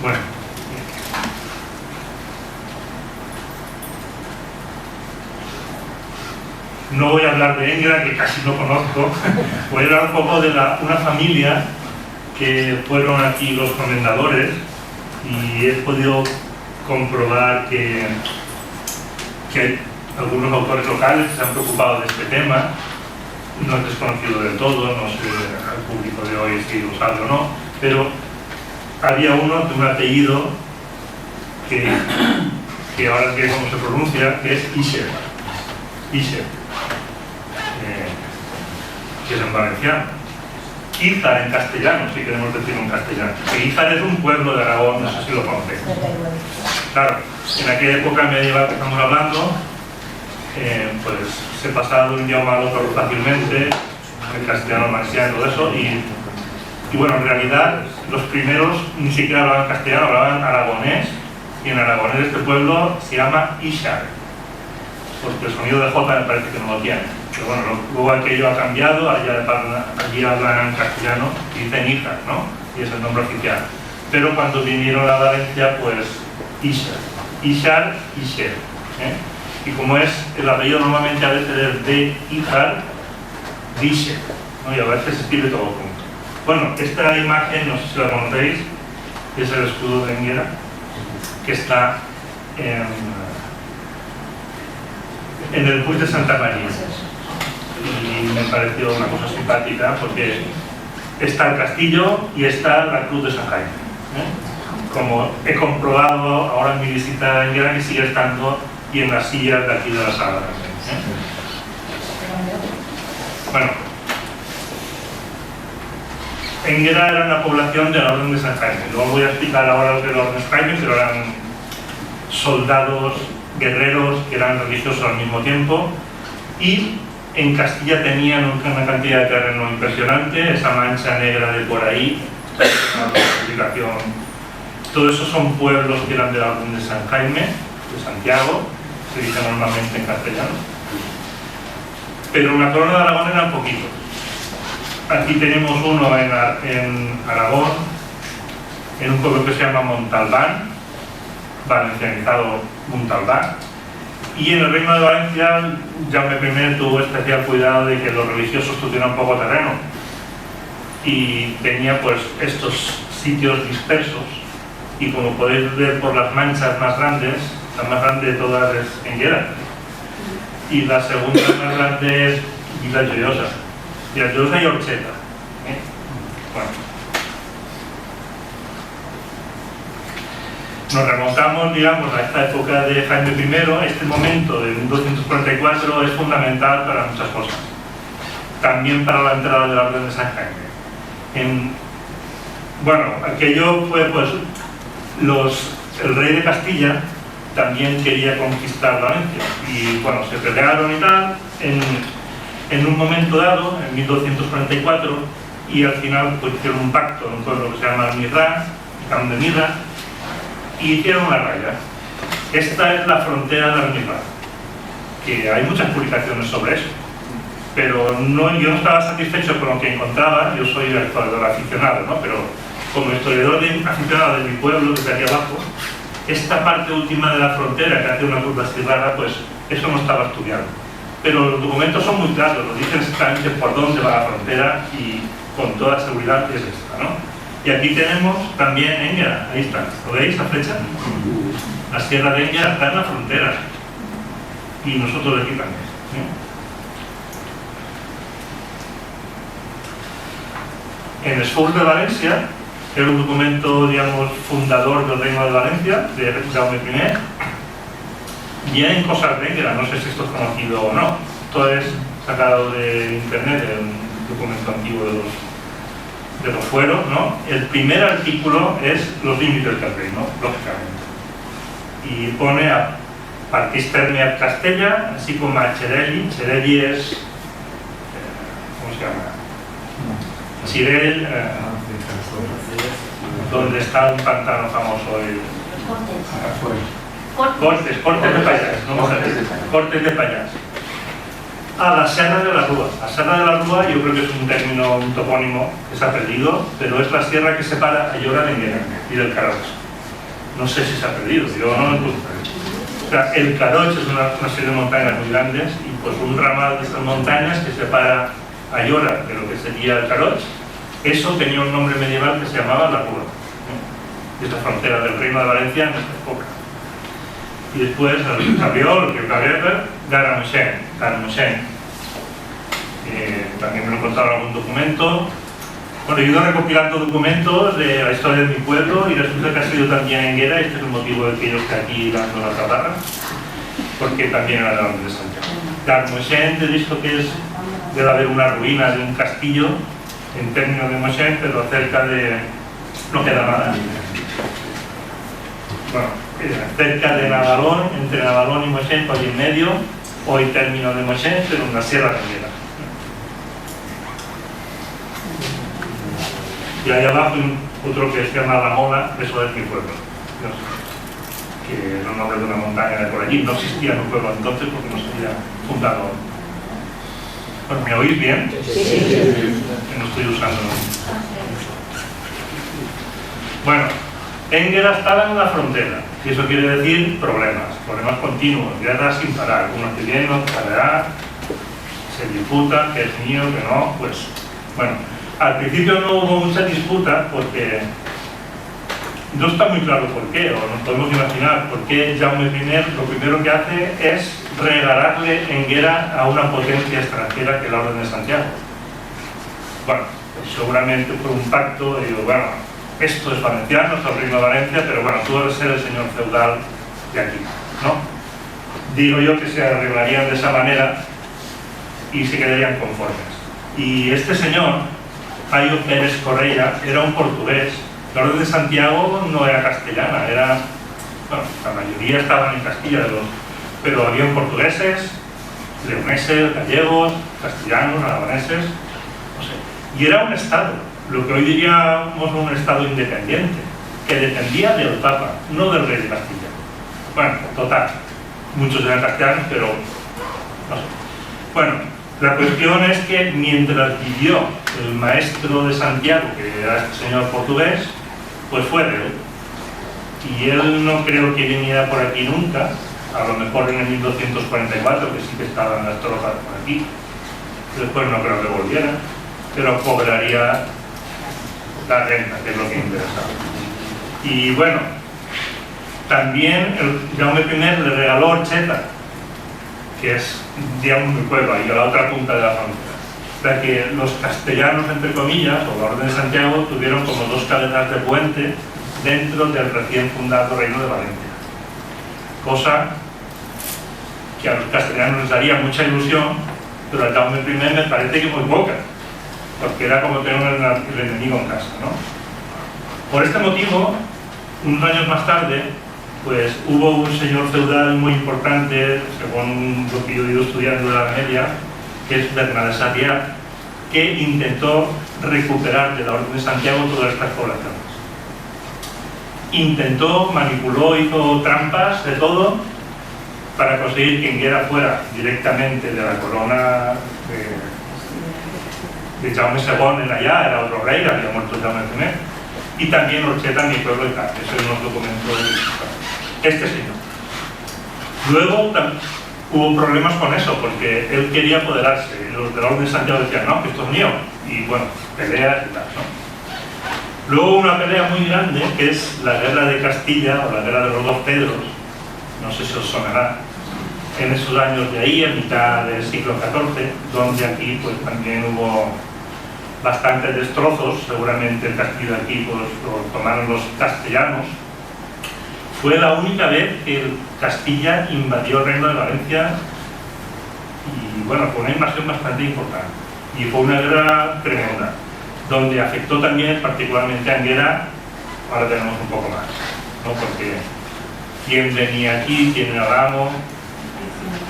Bueno. No voy a hablar de Enguera, que casi no conozco, voy a hablar un poco de una familia que fueron aquí los comendadores y he podido comprobar que algunos autores locales se han preocupado de este tema. No es desconocido del todo, no sé al público de hoy si lo sabe o no, pero había uno de un apellido que ahora sé cómo se pronuncia, que es Isher, que es en valenciano. Íjar en castellano, si queremos decirlo en castellano. Íjar es un pueblo de Aragón, no sé si lo conocéis. Claro, en aquella época medieval que estamos hablando, pues se pasaba de un idioma al otro fácilmente, el castellano, el valenciano, todo eso, y bueno, en realidad los primeros ni siquiera hablaban castellano, hablaban aragonés, y en aragonés este pueblo se llama Íjar, porque el sonido de J me parece que no lo tiene. Pero bueno, luego aquello ha cambiado, allí hablan castellano y dicen Íjar, ¿no? Y es el nombre oficial. Pero cuando vinieron a Valencia, pues Íjar, y como es el apellido normalmente a veces de Íjar, Díxer, ¿no? Y a veces se escribe todo junto. Bueno, esta imagen, no sé si la conocéis, es el escudo de Enguera, que está en el Puig de Santa María. Y me pareció una cosa simpática porque está el castillo y está la Cruz de San Jaime. Como he comprobado ahora en mi visita a Enguera, que sigue estando y en las sillas de aquí de la sala también. Bueno, Enguera era una población de la Orden de San Jaime. Luego voy a explicar ahora lo que es la Orden de San Jaime, pero eran soldados, guerreros que eran religiosos al mismo tiempo, y en Castilla tenían una cantidad de terreno impresionante, esa mancha negra de por ahí, todo eso son pueblos que eran de la Orden de San Jaime, de Santiago, se dice normalmente en castellano, pero en la corona de Aragón era un poquito. Aquí tenemos uno en Aragón, en un pueblo que se llama Montalbán, valencianizado Montalbán, y en el Reino de Valencia Jaume I tuvo especial cuidado de que los religiosos tuvieran poco terreno y tenía pues estos sitios dispersos, y como podéis ver por las manchas más grandes, la más grande de todas es Enguera y la segunda más grande es Vilallosa y Orcheta. Bueno, nos remontamos, digamos, a esta época de Jaime I. Este momento de 1244 es fundamental para muchas cosas, también para la entrada de la Orden de San Jaime. Bueno, aquello fue pues el rey de Castilla también quería conquistar Valencia y bueno, se pelearon y tal en un momento dado, en 1244, y al final pues hicieron un pacto en un pueblo que se llama Mirra, Camp de Mirra, y hicieron una raya. Esta es la frontera de Mirra, que hay muchas publicaciones sobre eso, pero yo no estaba satisfecho con lo que encontraba. Yo soy historiador aficionado, ¿no? Pero como historiador aficionado de mi pueblo, desde aquí abajo, esta parte última de la frontera, que hace una curva así rara, pues eso no estaba estudiado. Pero los documentos son muy claros, lo dicen exactamente por dónde va la frontera y con toda seguridad es esta, ¿no? Y aquí tenemos también Enguera, ahí está, ¿lo veis la flecha? La sierra de Enguera está en la frontera y nosotros de aquí también, ¿sí? En Esfurs de Valencia, que era un documento, digamos, fundador del Reino de Valencia, de Jaume I, vienen cosas de Enguera, no sé si esto es conocido o no. Esto es sacado de internet, de un documento antiguo de los fueros, ¿no? El primer artículo es los límites del reino, lógicamente. Y pone a partisperme a Castella, así como a Chereli. Chereli es... ¿cómo se llama? Sirel, donde está un pantano famoso, el... Cortes de Pallars, no Cortes de Pallars. A la Serra de la Rúa. La Serra de la Rúa yo creo que es un término, un topónimo que se ha perdido, pero es la sierra que separa Ayora de Enguera y del Caroch. No sé si se ha perdido, yo no lo encuentro. O sea, el Caroch es una serie de montañas muy grandes y pues un ramal de estas montañas que separa Ayora de lo que sería el Caroch, eso tenía un nombre medieval que se llamaba la Rúa, ¿no? Es la frontera del Reino de Valencia en esta época. Y después el Cabriol, el Cabriol, Garmusen. También me lo he encontrado en algún documento. Bueno, he ido recopilando documentos de la historia de mi pueblo y resulta que ha sido también Enguera, este es el motivo de que yo esté aquí dando la tabarra, porque también era de la Orden de Santiago. Garmusen, he visto que debe haber una ruina de un castillo en términos de Moixent, pero cerca de... no queda nada. Bueno, cerca de Navalón, entre Navalón y Moixent, hoy en medio, hoy término de Moixent, pero en la Sierra de Enguera. Y ahí abajo otro que se llama La Mola, eso es mi pueblo. No sé, que es el nombre de una montaña de por allí. No existía en un pueblo entonces porque no se había fundado. Bueno, ¿me oís bien? Sí. No estoy usando. Bueno, Enguera estaba en la frontera, y eso quiere decir problemas continuos, guerras sin parar, unos que vienen, otros que allá, se disputa, que es mío, que no, pues, bueno, al principio no hubo mucha disputa porque no está muy claro por qué, o nos podemos imaginar por qué Jaume I lo primero que hace es regalarle Enguera a una potencia extranjera que es la Orden de Santiago. Bueno, pues seguramente fue un pacto, digo, bueno, esto es valenciano, es el Reino de Valencia, pero bueno, tú debes ser el señor feudal de aquí, ¿no? Digo yo que se arreglarían de esa manera y se quedarían conformes. Y este señor, Paio Pérez Correia, era un portugués. La Orden de Santiago no era castellana, era... bueno, la mayoría estaban en Castilla, pero había portugueses, leoneses, gallegos, castellanos, aragoneses, no sé. Y era un estado, lo que hoy diríamos un estado independiente, que dependía del Papa, no del rey de Castilla. Bueno, total, muchos eran castellanos, pero no sé. Bueno, la cuestión es que mientras vivió el maestro de Santiago, que era este señor portugués, pues fue de él. Y él no creo que viniera por aquí nunca, a lo mejor en el 1244, que sí que estaban las tropas por aquí. Después no creo que volviera, pero cobraría la renta, que es lo que interesaba. Y bueno, también Jaume I le regaló Orcheta, que es, digamos, mi pueblo, ahí a la otra punta de la frontera. O sea que los castellanos, entre comillas, o la Orden de Santiago, tuvieron como dos cabezas de puente dentro del recién fundado Reino de Valencia. Cosa que a los castellanos les daría mucha ilusión, pero al Jaume I me parece que muy poca, porque era como tener el enemigo en casa, ¿no? Por este motivo, unos años más tarde, pues hubo un señor feudal muy importante, según lo que yo he ido estudiando en la Edad Media, que es Bernat de Sarrià, que intentó recuperar de la Orden de Santiago todas estas poblaciones. Intentó, manipuló, hizo trampas, de todo, para conseguir que Enguera fuera directamente de la corona de Jaume II en allá, era otro rey, había muerto Jaume I, y también Orcheta, mi pueblo y tal, eso es unos documentos de este señor. Luego hubo problemas con eso, porque él quería apoderarse, los de la Orden de Santiago decían, no, que esto es mío, y bueno, peleas y tal, ¿no? Luego una pelea muy grande, que es la Guerra de Castilla, o la Guerra de los dos Pedros, no sé si os sonará, en esos años de ahí, a mitad del siglo XIV, donde aquí pues también hubo bastantes destrozos, seguramente el castillo de aquí pues lo tomaron los castellanos. Fue la única vez que Castilla invadió el Reino de Valencia y bueno, fue una invasión bastante importante y fue una guerra tremenda. donde afectó también particularmente a Anguera. Ahora tenemos un poco más, ¿no? Porque quién venía aquí, quién era el amo,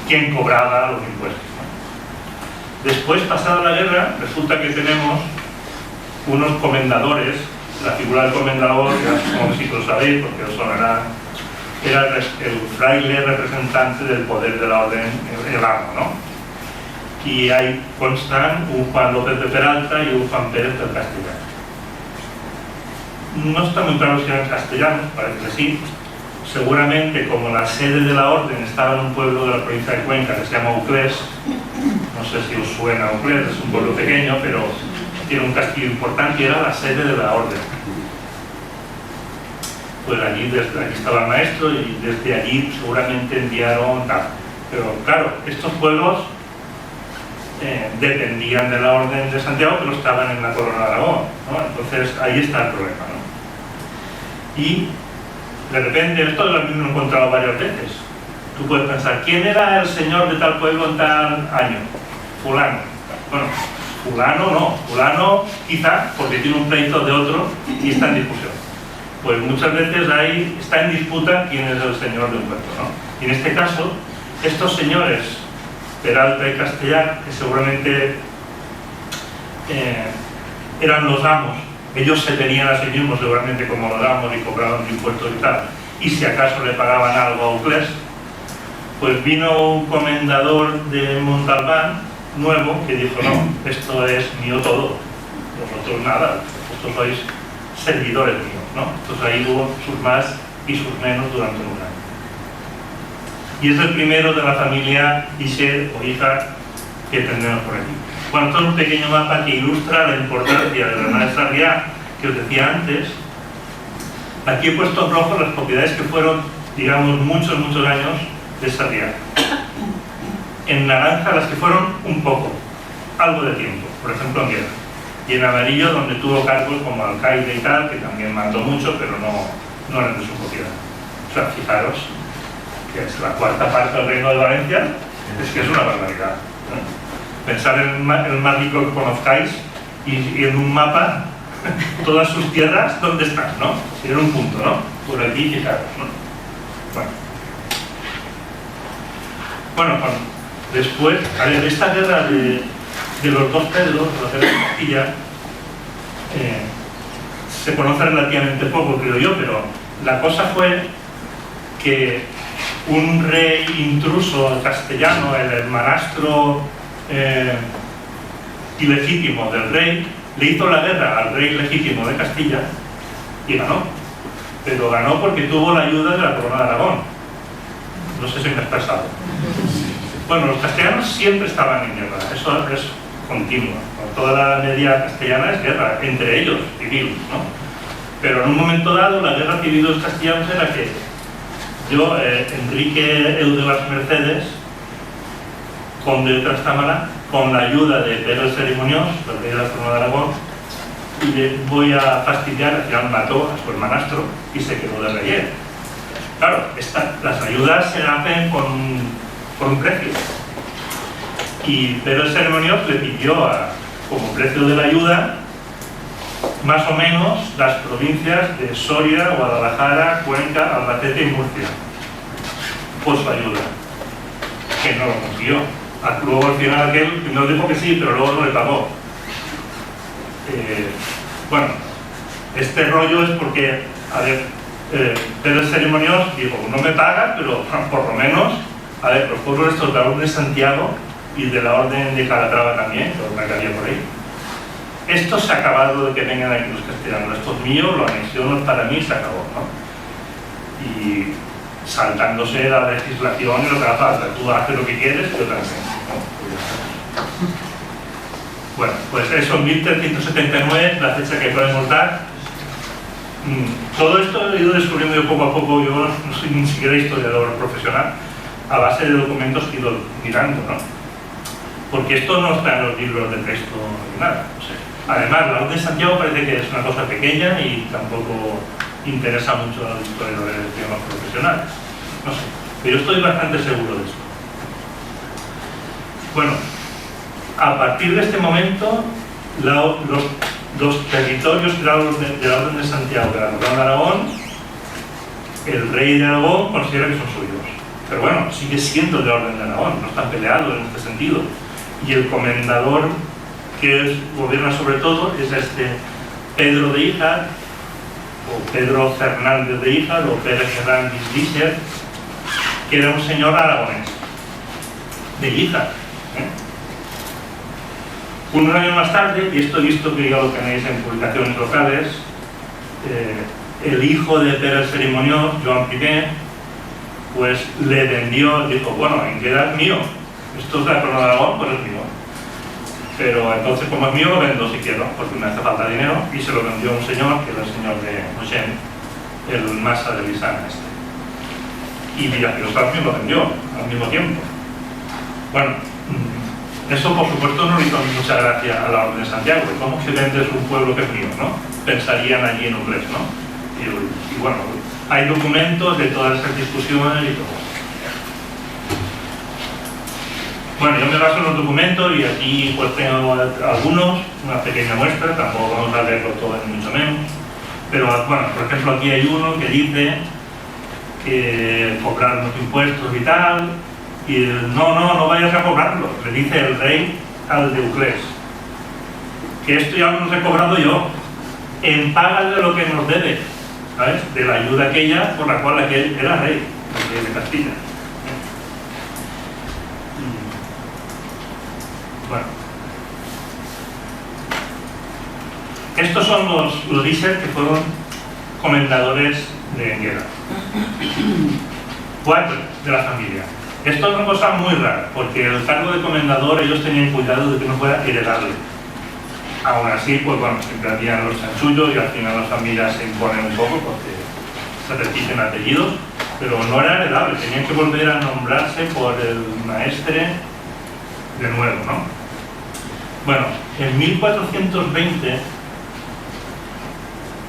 quién cobraba los impuestos, ¿no? Después, pasada la guerra, resulta que tenemos unos comendadores. La figura del comendador, como si lo sabéis, porque os sonará, era el fraile representante del poder de la orden, el amo, ¿no? Y ahí constan un Juan López de Peralta y un Juan Pérez del Castellano. No está muy claro si eran castellanos, parece que sí. Seguramente, como la sede de la orden estaba en un pueblo de la provincia de Cuenca que se llama Uclés, no sé si os suena Uclés, es un pueblo pequeño, pero tiene un castillo importante y era la sede de la orden. Pues allí estaba el maestro y desde allí seguramente enviaron tal. Pero claro, estos pueblos dependían de la orden de Santiago, pero estaban en la corona de Aragón, ¿no? Entonces ahí está el problema, ¿no? Y de repente, esto lo he encontrado varias veces. Tú puedes pensar, ¿quién era el señor de tal pueblo en tal año? Fulano. Bueno, fulano no, fulano quizá porque tiene un pleito de otro y está en discusión. Pues muchas veces ahí está en disputa quién es el señor de un pueblo, ¿no? Y en este caso, estos señores, Peralta y Castellar, que seguramente eran los amos, ellos se tenían a sí mismos seguramente como los amos y cobraban impuestos y tal, y si acaso le pagaban algo a Uclés, pues vino un comendador de Montalbán nuevo que dijo, no, esto es mío todo, vosotros nada, vosotros sois servidores míos, ¿no? Entonces ahí hubo sus más y sus menos durante un año. Y es el primero de la familia Ixer o hija que tendremos por aquí. Bueno, esto es un pequeño mapa que ilustra la importancia de la Hermandad de Sarriá, que os decía antes. Aquí he puesto en rojo las propiedades que fueron, digamos, muchos años de Sarriá. En naranja las que fueron un poco, algo de tiempo, por ejemplo Anguera. Y en amarillo donde tuvo cargos como alcaide y tal, que también mandó mucho, pero no eran de su propiedad. O sea, fijaros que es la cuarta parte del Reino de Valencia, es que es una barbaridad, ¿no? Pensar en el más rico que conozcáis y en un mapa todas sus tierras, ¿dónde están? ¿No? En un punto, ¿no? Por aquí, fijaros, ¿no? Bueno, después, a ver, esta guerra de los dos Pedros, la guerra de Castilla, se conoce relativamente poco, creo yo, pero la cosa fue que un rey intruso castellano, el hermanastro ilegítimo del rey, le hizo la guerra al rey legítimo de Castilla y ganó. Pero ganó porque tuvo la ayuda de la corona de Aragón. No sé si me he expresado. Bueno, los castellanos siempre estaban en guerra, eso es continuo. Toda la media castellana es guerra, entre ellos, civil, ¿no? Pero en un momento dado, la guerra civil de los castellanos era que Enrique el de las Mercedes, conde de Trastámara, con la ayuda de Pedro el Cerimoniós, el rey de la corona de Aragón, y le voy a fastidiar, al final mató a su hermanastro y se quedó de rey. Claro, las ayudas se hacen por un precio. Y Pedro el Cerimoniós le pidió como precio de la ayuda más o menos las provincias de Soria, Guadalajara, Cuenca, Albacete y Murcia por su ayuda, que no lo consiguió. Luego al final aquel nos dijo que sí, pero luego no le pagó. Bueno, este rollo es porque, a ver, Pedro el Cerimoniós dijo, no me pagas, pero por lo menos, a ver, los pueblos estos de la Orden de Santiago y de la Orden de Calatrava también, que otra que había por ahí, esto se ha acabado de que vengan aquí los castellanos, esto es mío, lo anexiono para mí, se acabó, ¿no? Y saltándose la legislación y lo que haga falta, tú haces lo que quieres, yo también, ¿no? Bueno, pues eso, 1379, la fecha que podemos dar. Todo esto he ido descubriendo yo poco a poco, yo no soy ni siquiera historiador profesional, a base de documentos que he ido mirando, ¿no? Porque esto no está en los libros de texto ni nada. O sea, además, la Orden de Santiago parece que es una cosa pequeña y tampoco interesa mucho a los historiadores profesionales. No sé, pero yo estoy bastante seguro de esto. Bueno, a partir de este momento, los los territorios de la Orden de Santiago de la Corona de Aragón, el rey de Aragón considera que son suyos. Pero bueno, sigue siendo de la Orden de Aragón, no están peleados en este sentido. Y el comendador que gobierna sobre todo es este Pedro de Híjar, o Pedro Fernández de Híjar, o Pérez Hernández Dícer, que era un señor aragonés, de Híjar. Unos años más tarde, y esto he visto que ya lo tenéis en publicaciones locales, el hijo de Pérez Cerimoniós, Joan I, pues le vendió, dijo, bueno, Enguera es mío, esto es de la Corona de Aragón, pues es mío. Pero entonces, como es mío, lo vendo si quiero, porque me hace falta dinero, y se lo vendió a un señor, que era el señor de Moixent, el Massa de Lisana este. Y Villaseñor también lo vendió al mismo tiempo. Bueno, eso por supuesto no le hizo mucha gracia a la Orden de Santiago. ¿Cómo que vendes un pueblo que es mío, no? Pensarían allí en Uclés, ¿no? Y bueno, hay documentos de todas esas discusiones y todo. Bueno, yo me baso en los documentos y aquí pues tengo algunos, una pequeña muestra, tampoco vamos a leerlo todo ni mucho menos. Pero bueno, por ejemplo aquí hay uno que dice que cobrar los impuestos y tal, y no vayas a cobrarlo, le dice el rey al de Uclés, que esto ya lo he cobrado yo, en paga de lo que nos debe, ¿sabes? De la ayuda aquella por la cual aquel era rey, el rey de Castilla. Bueno, estos son los Dícer que fueron comendadores de Enguera. 4 de la familia. Esto es una cosa muy rara, porque el cargo de comendador ellos tenían cuidado de que no fuera heredable. Aún así, pues bueno, siempre habían los chanchullos y al final las familias se imponen un poco porque se repiten apellidos, pero no era heredable, tenían que volver a nombrarse por el maestre de nuevo, ¿no? Bueno, en 1420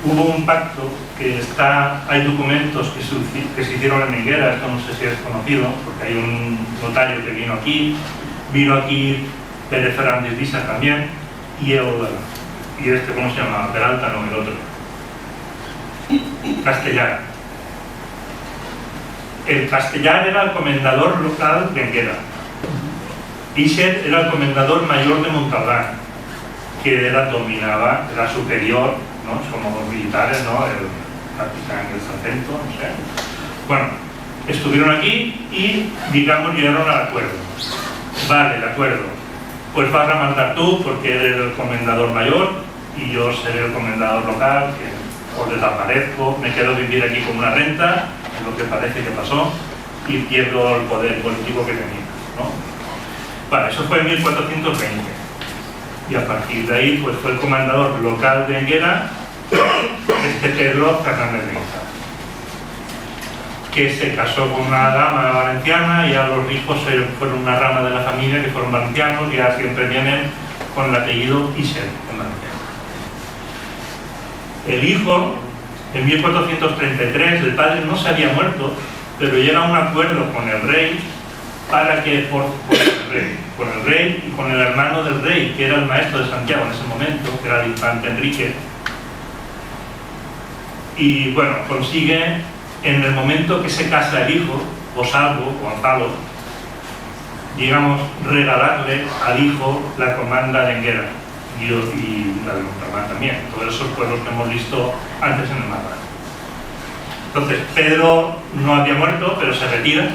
hubo un pacto que hay documentos que se hicieron en Enguera, esto no sé si es conocido, porque hay un notario que vino aquí Pérez Fernández Dícer también, y este, ¿cómo se llama? Peralta, no, el otro. Castellar. El Castellar era el comendador local de Enguera. Dícer era el comendador mayor de Montalbán, que era superior, ¿no? Como los militares, ¿no? El capitán, el sargento, no sé. Bueno, estuvieron aquí y, digamos, llegaron al acuerdo. Vale, de acuerdo. Pues vas a mandar tú, porque eres el comendador mayor, y yo seré el comendador local, que os desaparezco, me quedo vivir aquí con una renta, es lo que parece que pasó, y pierdo el poder político que tenía, ¿no? Vale, eso fue en 1420. Y a partir de ahí pues fue el comendador local de Enguera, Pedro Fernández de Híjar, que se casó con una dama valenciana y a los hijos fueron una rama de la familia que fueron valencianos y ya siempre vienen con el apellido Dícer en valenciano. El hijo, en 1433, el padre no se había muerto, pero llega a un acuerdo con el rey para que con el rey y con el hermano del rey, que era el maestro de Santiago en ese momento, que era el infante Enrique, y bueno, consigue en el momento que se casa el hijo, Gonzalo, digamos, regalarle al hijo la comanda de Enguera y la de Montalbán también, todos esos pueblos que hemos visto antes en el mapa. Entonces, Pedro no había muerto, pero se retira.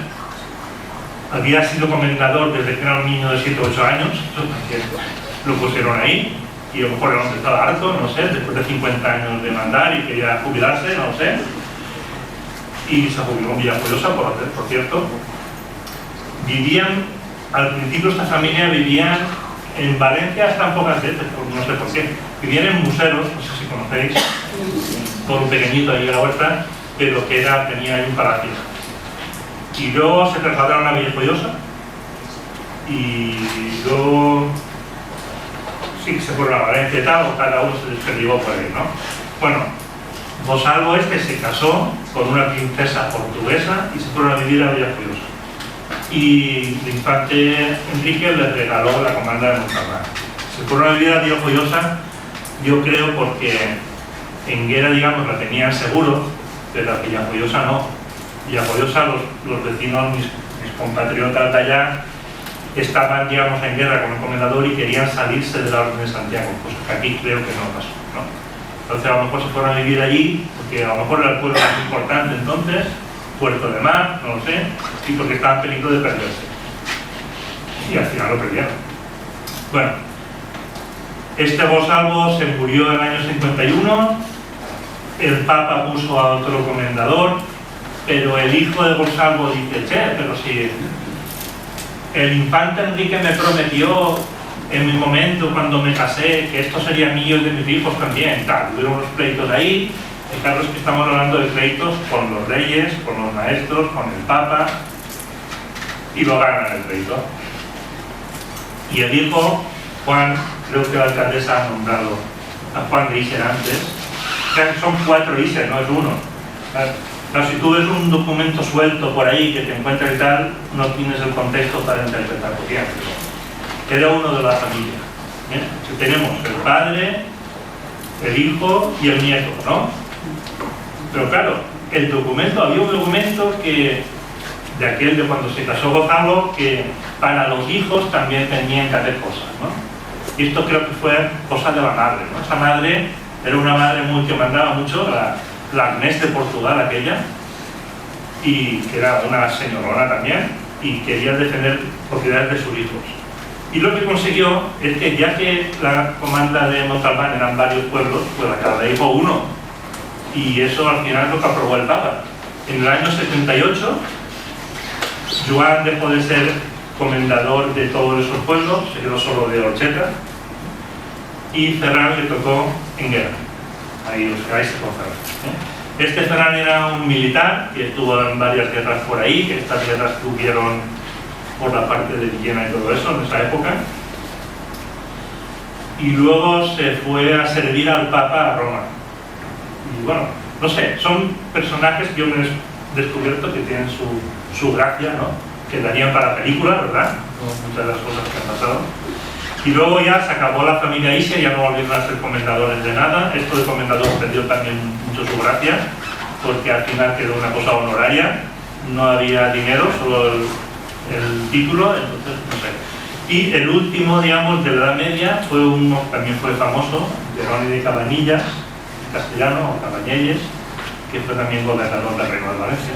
Había sido comendador desde que era un niño de 7 o 8 años, lo pusieron ahí, y a lo mejor el hombre estaba harto, no sé, después de 50 años de mandar y quería jubilarse, no lo sé. Y se jubiló en Villajoyosa, por cierto. Al principio esta familia vivía en Valencia hasta pocas veces, no sé por qué. Vivían en Museros, no sé si conocéis, por un pequeñito ahí a la huerta, pero que tenía ahí un palacio. Y luego se trasladaron a Villajoyosa y luego sí se fueron a Valencia y tal, o cada uno se derivó por ahí, ¿no? Bueno, Gonzalo se casó con una princesa portuguesa y se fueron a vivir a Villajoyosa. Y el infante Enrique les regaló la comanda de Montalbán. Se fueron a vivir a Villajoyosa Yo creo porque Enguera, digamos, la tenían seguro, pero a Villajoyosa no. Villajoyosa, los vecinos, mis compatriotas de allá, estaban, digamos, en guerra con el comendador y querían salirse de la Orden de Santiago, cosa que aquí creo que no pasó, ¿no? Entonces a lo mejor se fueron a vivir allí, porque a lo mejor era el pueblo más importante entonces, Puerto de Mar, no lo sé, y porque estaba en peligro de perderse. Y al final lo perdieron. Bueno, este Gonsalvo se murió en el año 51, el Papa puso a otro comendador, pero el hijo de Gonsalvo dice, che, pero si el infante Enrique me prometió en mi momento cuando me casé que esto sería mío y de mis hijos también, tal, hubo unos pleitos ahí, y claro, es que estamos hablando de pleitos con los reyes, con los maestros, con el Papa, y lo ganan el pleito. Y el hijo, Juan, creo que la alcaldesa ha nombrado a Juan de Iser antes, o sea, son 4 Iser, no es uno. Claro, si tú ves un documento suelto por ahí que te encuentras y tal, no tienes el contexto para interpretarlo bien. Era uno de la familia. ¿Bien? Si tenemos el padre, el hijo y el nieto, ¿no? Pero claro, el documento, había un documento que de aquel de cuando se casó Gonzalo, que para los hijos también tenían que hacer cosas, ¿no? Y esto creo que fue cosa de la madre, ¿no? Esa madre era una madre muy que mandaba mucho, la Agnés de Portugal aquella, y que era una señorona también, y quería defender propiedades de sus hijos. Y lo que consiguió es que ya que la comanda de Montalbán eran varios pueblos, pues a cada hijo uno, y eso al final es lo que aprobó el Papa. En el año 78 Joan dejó de ser comendador de todos esos pueblos, se quedó solo de Orcheta, y Ferran le tocó Enguera. Ahí se conserva. Este Ferran era un militar que estuvo en varias guerras por ahí, que estas guerras tuvieron por la parte de Villena y todo eso en esa época, y luego se fue a servir al Papa a Roma. Y bueno, no sé, son personajes que yo me he descubierto que tienen su gracia, ¿no? Que darían para película, ¿verdad? Muchas de las cosas que han pasado. Y luego ya se acabó la familia Iser, ya no volvieron a ser comendadores de nada. Esto de comendador perdió también mucho su gracia, porque al final quedó una cosa honoraria, no había dinero, solo el título, entonces no sé. Y el último, digamos, de la Edad Media fue uno, también fue famoso, Jerónimo de Cabanillas, castellano, o Cabañelles, que fue también gobernador del Reino de Valencia.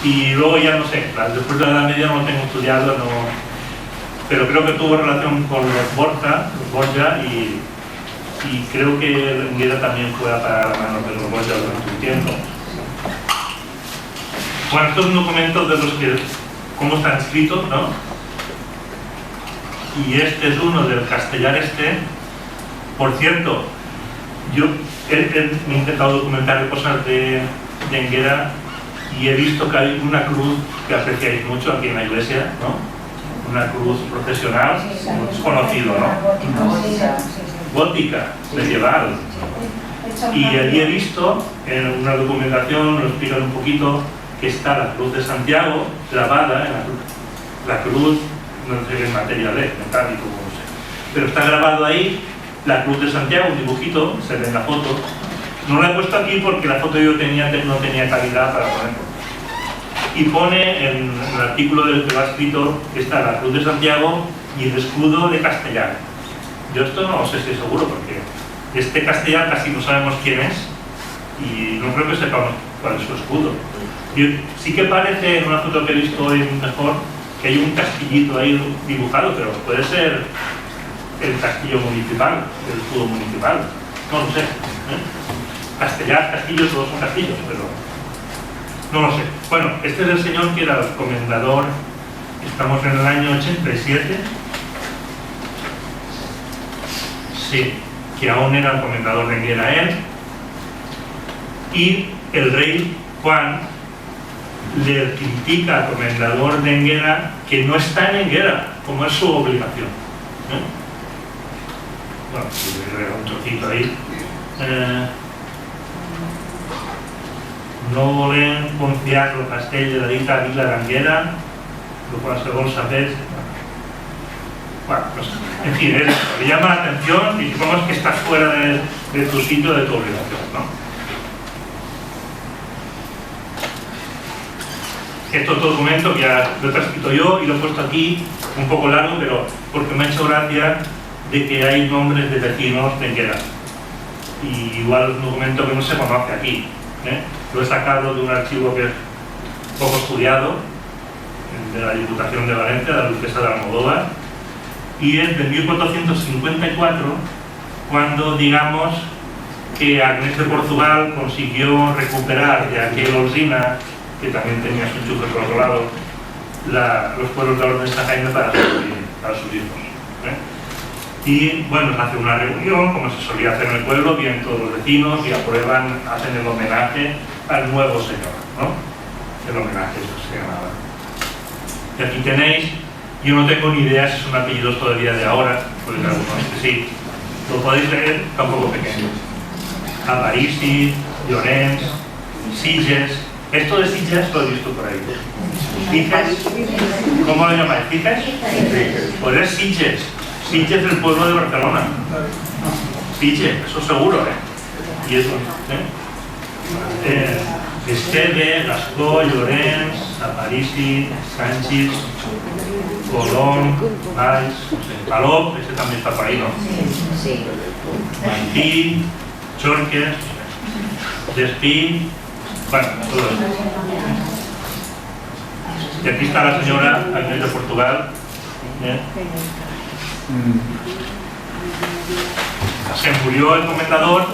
Y luego ya no sé, después de la Edad Media no lo tengo estudiado, no, pero creo que tuvo relación con los Borja, y creo que Enguera también fue a parar a manos de los Borja durante un tiempo. Bueno, estos son documentos de los que, cómo están escritos, ¿no? Y este es uno del Castellar este. Por cierto, yo he intentado documentar cosas de Enguera y he visto que hay una cruz que apreciáis mucho aquí en la iglesia, ¿no? Una cruz procesional, es conocido, ¿no? Gótica, medieval. Y allí he visto en una documentación, lo explican un poquito, que está la cruz de Santiago grabada en la cruz, no sé qué material es, metálico, no sé, pero está grabado ahí la cruz de Santiago, un dibujito, se ve en la foto. No la he puesto aquí porque la foto yo no tenía calidad para ponerlo. Y pone en el artículo del que lo ha escrito que está la cruz de Santiago y el escudo de Castellar. Yo esto no sé si es seguro, porque este Castellar casi no sabemos quién es y no creo que sepamos cuál es su escudo. Sí que parece en una foto que he visto hoy mejor que hay un castillito ahí dibujado, pero puede ser el castillo municipal, el escudo municipal, no lo sé. Castellar, castillos, todos son castillos, pero no lo sé. Bueno, este es el señor que era el comendador, estamos en el año 87, sí, que aún era el comendador de Enguera él, y el rey Juan le critica al comendador de Enguera que no está en Enguera, como es su obligación. Bueno, le da un trocito ahí. No volem confiar el castell de la dita vila d'Enguera, el qual segons saber Bueno, pues, en fin, le llama la atención y supongamos que estás fuera de tu sitio, de tu obligación, ¿no? Este otro documento que ya lo he transcrito yo y lo he puesto aquí, un poco largo, pero porque me ha hecho gracia de que hay nombres de vecinos de Enguera. Y igual es un documento que no se conoce aquí, ¿eh? Lo he sacado de un archivo que es poco estudiado, de la Diputación de Valencia, de la Duquesa de Almodóvar, y es de 1454, cuando, digamos, que Agnès de Portugal consiguió recuperar de aquel Olsina, que también tenía su enchufe por otro lado, los pueblos de la Orden de San Jaime para sus hijos, ¿eh? Y bueno, se hace una reunión, como se solía hacer en el pueblo, vienen todos los vecinos y aprueban, hacen el homenaje al nuevo señor, ¿no? El homenaje, eso se llamaba. Y aquí tenéis, yo no tengo ni idea si son apellidos todavía de ahora, porque algunos que sí, lo podéis leer, está un poco pequeño. Aparici, Llorens, Sitges. Esto de Sitges lo he visto por ahí. ¿Sitges? ¿Cómo lo llamáis? ¿Sitges? Pues es Sitges. Sitges es el pueblo de Barcelona. Sitges, eso seguro, ¿eh? Y eso, ¿eh? Esteve, Gascó, Llorens, Aparici, Sánchez, Colón, Valls, Palop, ese también está por ahí, ¿no? Sí. Mantí, Chorques, Despí, bueno, todo eso. Y aquí está la señora Agnès de Portugal, ¿eh? Se murió el comendador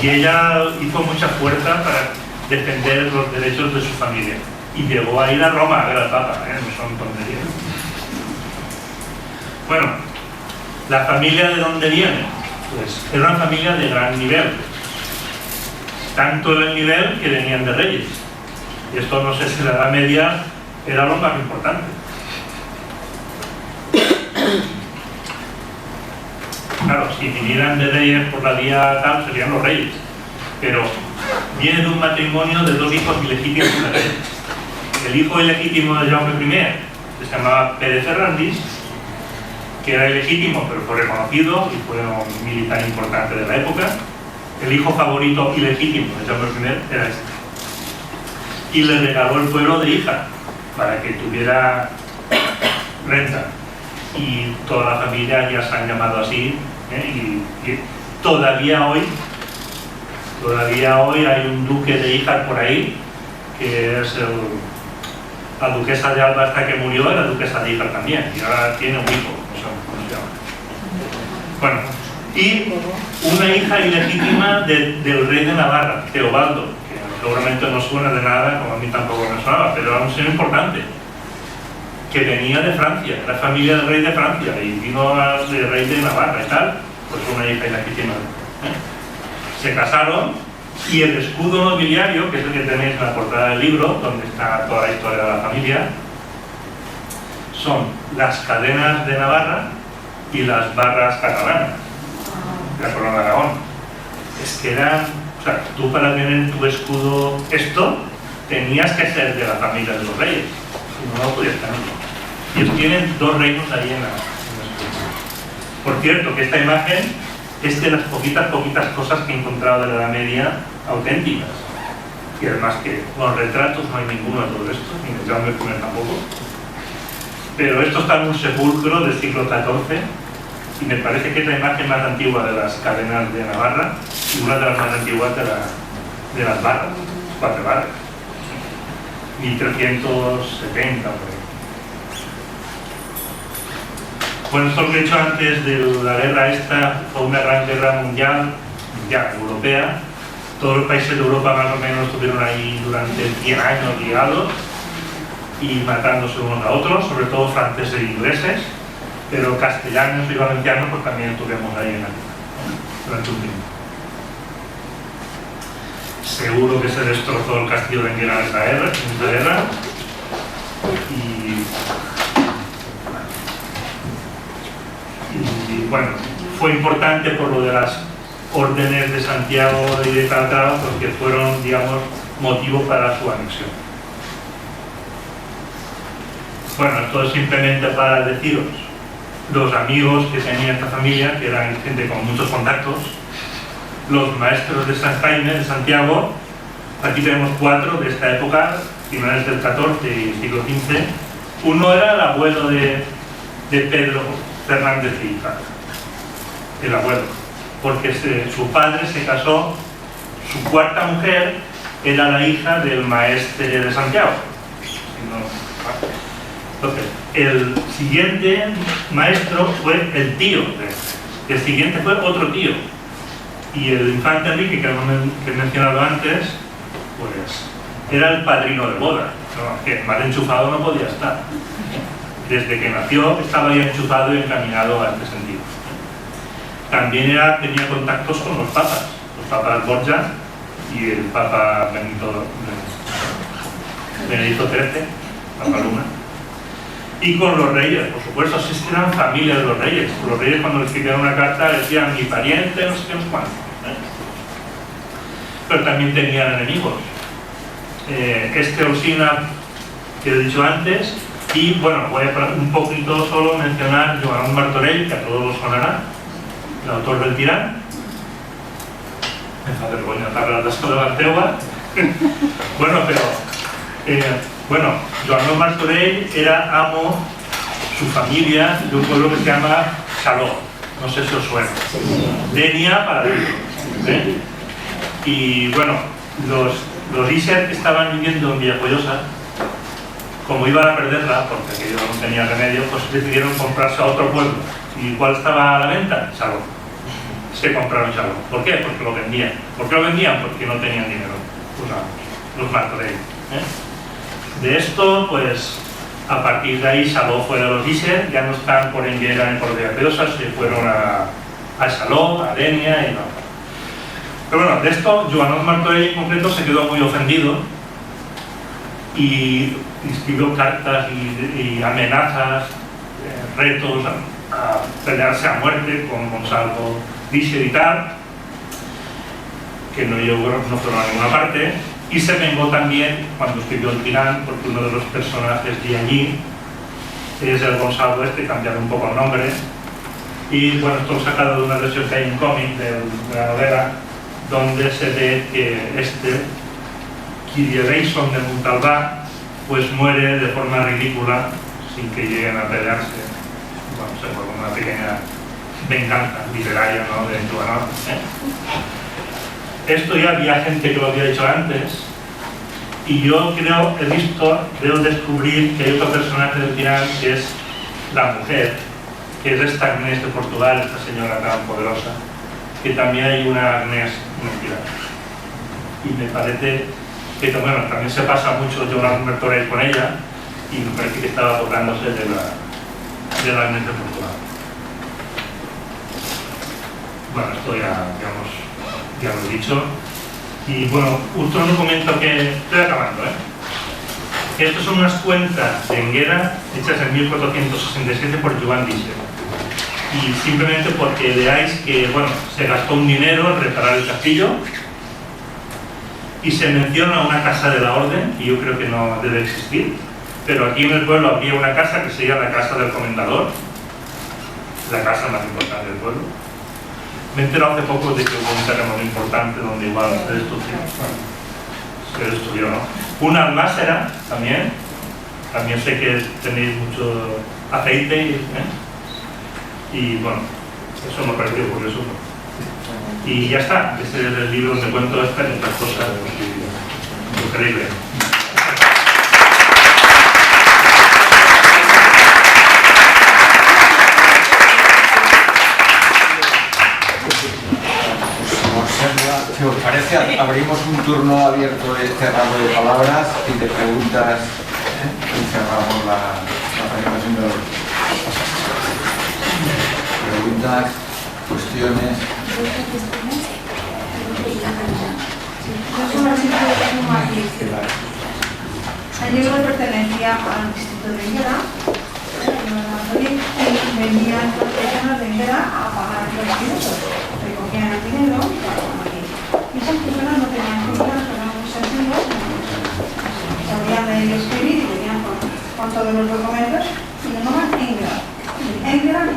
y ella hizo mucha fuerza para defender los derechos de su familia y llegó a ir a Roma a ver al Papa, ¿eh? No son tonterías. Bueno, la familia de dónde viene, pues era una familia de gran nivel, tanto el nivel que venían de reyes, y esto no sé si en la Edad Media era lo más importante. Claro, si vinieran de reyes por la vía tal, serían los reyes, pero viene de un matrimonio de dos hijos ilegítimos de reyes. El hijo ilegítimo de Jaume I, que se llamaba Pere Ferrandis, que era ilegítimo pero fue reconocido y fue un militar importante de la época. El hijo favorito ilegítimo de Jaume I era este. Y le regaló el pueblo de Híjar para que tuviera renta. Y toda la familia ya se han llamado así, ¿eh? Y todavía hoy hay un duque de Híjar por ahí, que es la duquesa de Alba hasta que murió, era duquesa de Híjar también, y ahora tiene un hijo, no sé cómo se llama. Bueno, y una hija ilegítima del rey de Navarra, Teobaldo, que seguramente no suena de nada, como a mí tampoco me sonaba, pero era un señor importante, que venía de Francia, era familia del rey de Francia, y vino del rey de Navarra y tal, pues una hija ilegítima. Se casaron, y el escudo nobiliario, que es el que tenéis en la portada del libro, donde está toda la historia de la familia, son las cadenas de Navarra y las barras catalanas de la corona de Aragón. Es que eran, o sea, tú para tener tu escudo esto, tenías que ser de la familia de los reyes, si no, no podías tenerlo. Y ellos tienen dos reinos ahí en la escudo. Por cierto, que esta imagen es de las poquitas cosas que he encontrado de la Edad Media auténticas. Y además que con retratos no hay ninguno de todo esto, ni de Jaume I tampoco. Pero esto está en un sepulcro del siglo XIV y me parece que es la imagen más antigua de las cadenas de Navarra y una de las más antiguas de las barras, 4 barras. 1370 por ahí. Bueno, esto que he dicho antes de la guerra esta, fue una gran guerra mundial, europea. Todos los países de Europa más o menos estuvieron ahí durante 100 años ligados y matándose unos a otros, sobre todo franceses e ingleses, pero castellanos y valencianos pues también estuvimos ahí en la guerra durante un tiempo. Seguro que se destrozó el castillo de Enguera en esa guerra y bueno, fue importante por lo de las órdenes de Santiago y de Calatrava, porque fueron, digamos, motivo para su anexión. Bueno, esto es simplemente para deciros los amigos que tenía esta familia, que eran gente con muchos contactos, los maestros de San Jaime, de Santiago. Aquí tenemos 4 de esta época, finales del XIV y siglo XV. Uno era el abuelo de Pedro Fernández y Híjar, el abuelo, porque su padre se casó, su 4ª mujer era la hija del maestre de Santiago. Entonces, el siguiente maestro fue el tío, el siguiente fue otro tío, y el infante Enrique, que he mencionado antes, pues era el padrino de boda, ¿no? Que más enchufado no podía estar. Desde que nació estaba ya enchufado y encaminado a este sentido. También tenía contactos con los papas Borgia y el papa Benedicto XIII, Papa Luna. Y con los reyes, por supuesto, sí que eran familia de los reyes. Los reyes, cuando les escribían una carta, decían mi pariente, no sé qué, no sé cuánto. Pero también tenían enemigos. Orsina, que he dicho antes, y bueno, voy a un poquito solo mencionar Joan Martorell, que a todos os sonará, el autor del Tirán. Me fa vergonya parlar d'això de la teua. Bueno, Joan Martorell era amo, su familia, de un pueblo que se llama Saló, no sé si os suena, Denia para Denia. Y bueno, los Iser que estaban viviendo en Villajoyosa, como iban a perderla, porque aquello no tenía remedio, pues decidieron comprarse a otro pueblo. ¿Y cuál estaba a la venta? Saló. Se compraron Saló. ¿Por qué? Porque lo vendían. ¿Por qué lo vendían? Porque no tenían dinero. Los Martorell. De esto, pues, a partir de ahí Saló fue de los Iser, ya no están por Enguera ni por Villajoyosa, se fueron a Saló, a Denia y no. Pero bueno, de esto, Joan Martorell en concreto se quedó muy ofendido y escribió cartas y amenazas, retos a pelearse a muerte con Gonzalo Iser y tal, que no fueron a ninguna parte, y se vengó también cuando escribió el Tirán, porque uno de los personajes de allí es el Gonzalo cambiado un poco el nombre, y bueno, esto lo he sacado de una versión que hay en cómic de la novela, donde se ve que Kirieleison de Montalbán pues muere de forma ridícula sin que lleguen a pelearse. Bueno, se fue como una pequeña venganza literaria, ¿no?, de Joan. Esto ya había gente que lo había hecho antes, y yo veo descubrir que hay otro personaje del Tirán que es la mujer, que es esta Agnès de Portugal, esta señora tan poderosa, que también hay una Agnès en el Tirán. Y me parece que bueno, también se pasa mucho Joan Martorell con ella, y me parece que estaba tocándose de la Agnès de Portugal. Bueno, esto ya lo he dicho. Y bueno, otro documento que estoy acabando, Estas son unas cuentas de Enguera hechas en 1467 por Joan Iser. Y simplemente porque veáis que, bueno, se gastó un dinero en reparar el castillo, y se menciona una casa de la orden, y yo creo que no debe existir, pero aquí en el pueblo había una casa que sería la casa del comendador, la casa más importante del pueblo. Me he enterado hace poco de que hubo un terremoto importante donde igual se destruyó, ¿no? Una almásera también sé que tenéis mucho aceite, y bueno, eso me ha parecido curioso. Y ya está, ese es el libro donde cuento estas y otras cosas, increíble. Si os parece, abrimos un turno abierto cerrado de palabras y de preguntas, y cerramos la presentación de los preguntas, cuestiones. El libro pertenecía al distrito de Enguera, y venían las personas de Enguera a pagar los tributos, recogían el dinero y pagaban aquí. Y esas personas no tenían cosas, eran muy sencillos, sabían leer y escribir y venían con todos los documentos, y llamaban Enguera. Enguera ni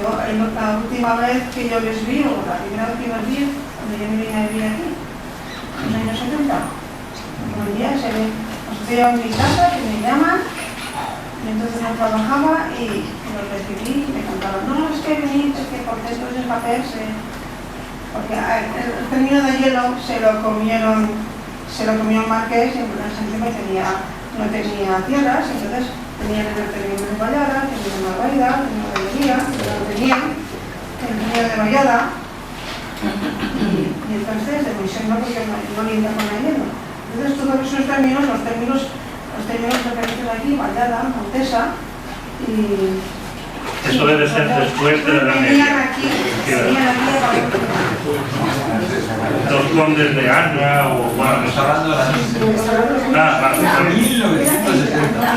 yo, la última vez que yo les vi, o la primera vez que los vi, cuando yo me vine a vivir aquí, en los años 70, un día se ve, estoy en mi casa, que me llaman, y entonces no trabajaba y los recibí y me contaron, no, es que venís, es que por estos escapes, porque el término de hielo se lo comió Marqués y la gente no tenía tierras, entonces tenían el término de Vallada, tenían una Baida, tenían una Bellería, tenían el término de Vallada, y entonces de Moisés no, porque no limpia con el hielo. Entonces todos esos términos, los términos referentes aquí, Vallada, Montesa, y... Eso debe ser después de la Edad Media. Media. Los condes de Arna o... Bueno, me está hablando de la vale. 1970.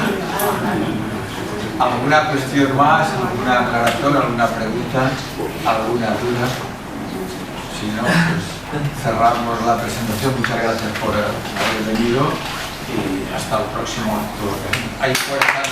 ¿Alguna cuestión más? ¿Alguna aclaración? ¿Alguna pregunta? ¿Alguna duda? Si no, pues cerramos la presentación. Muchas gracias por haber venido y hasta el próximo acto. Hay fuerza.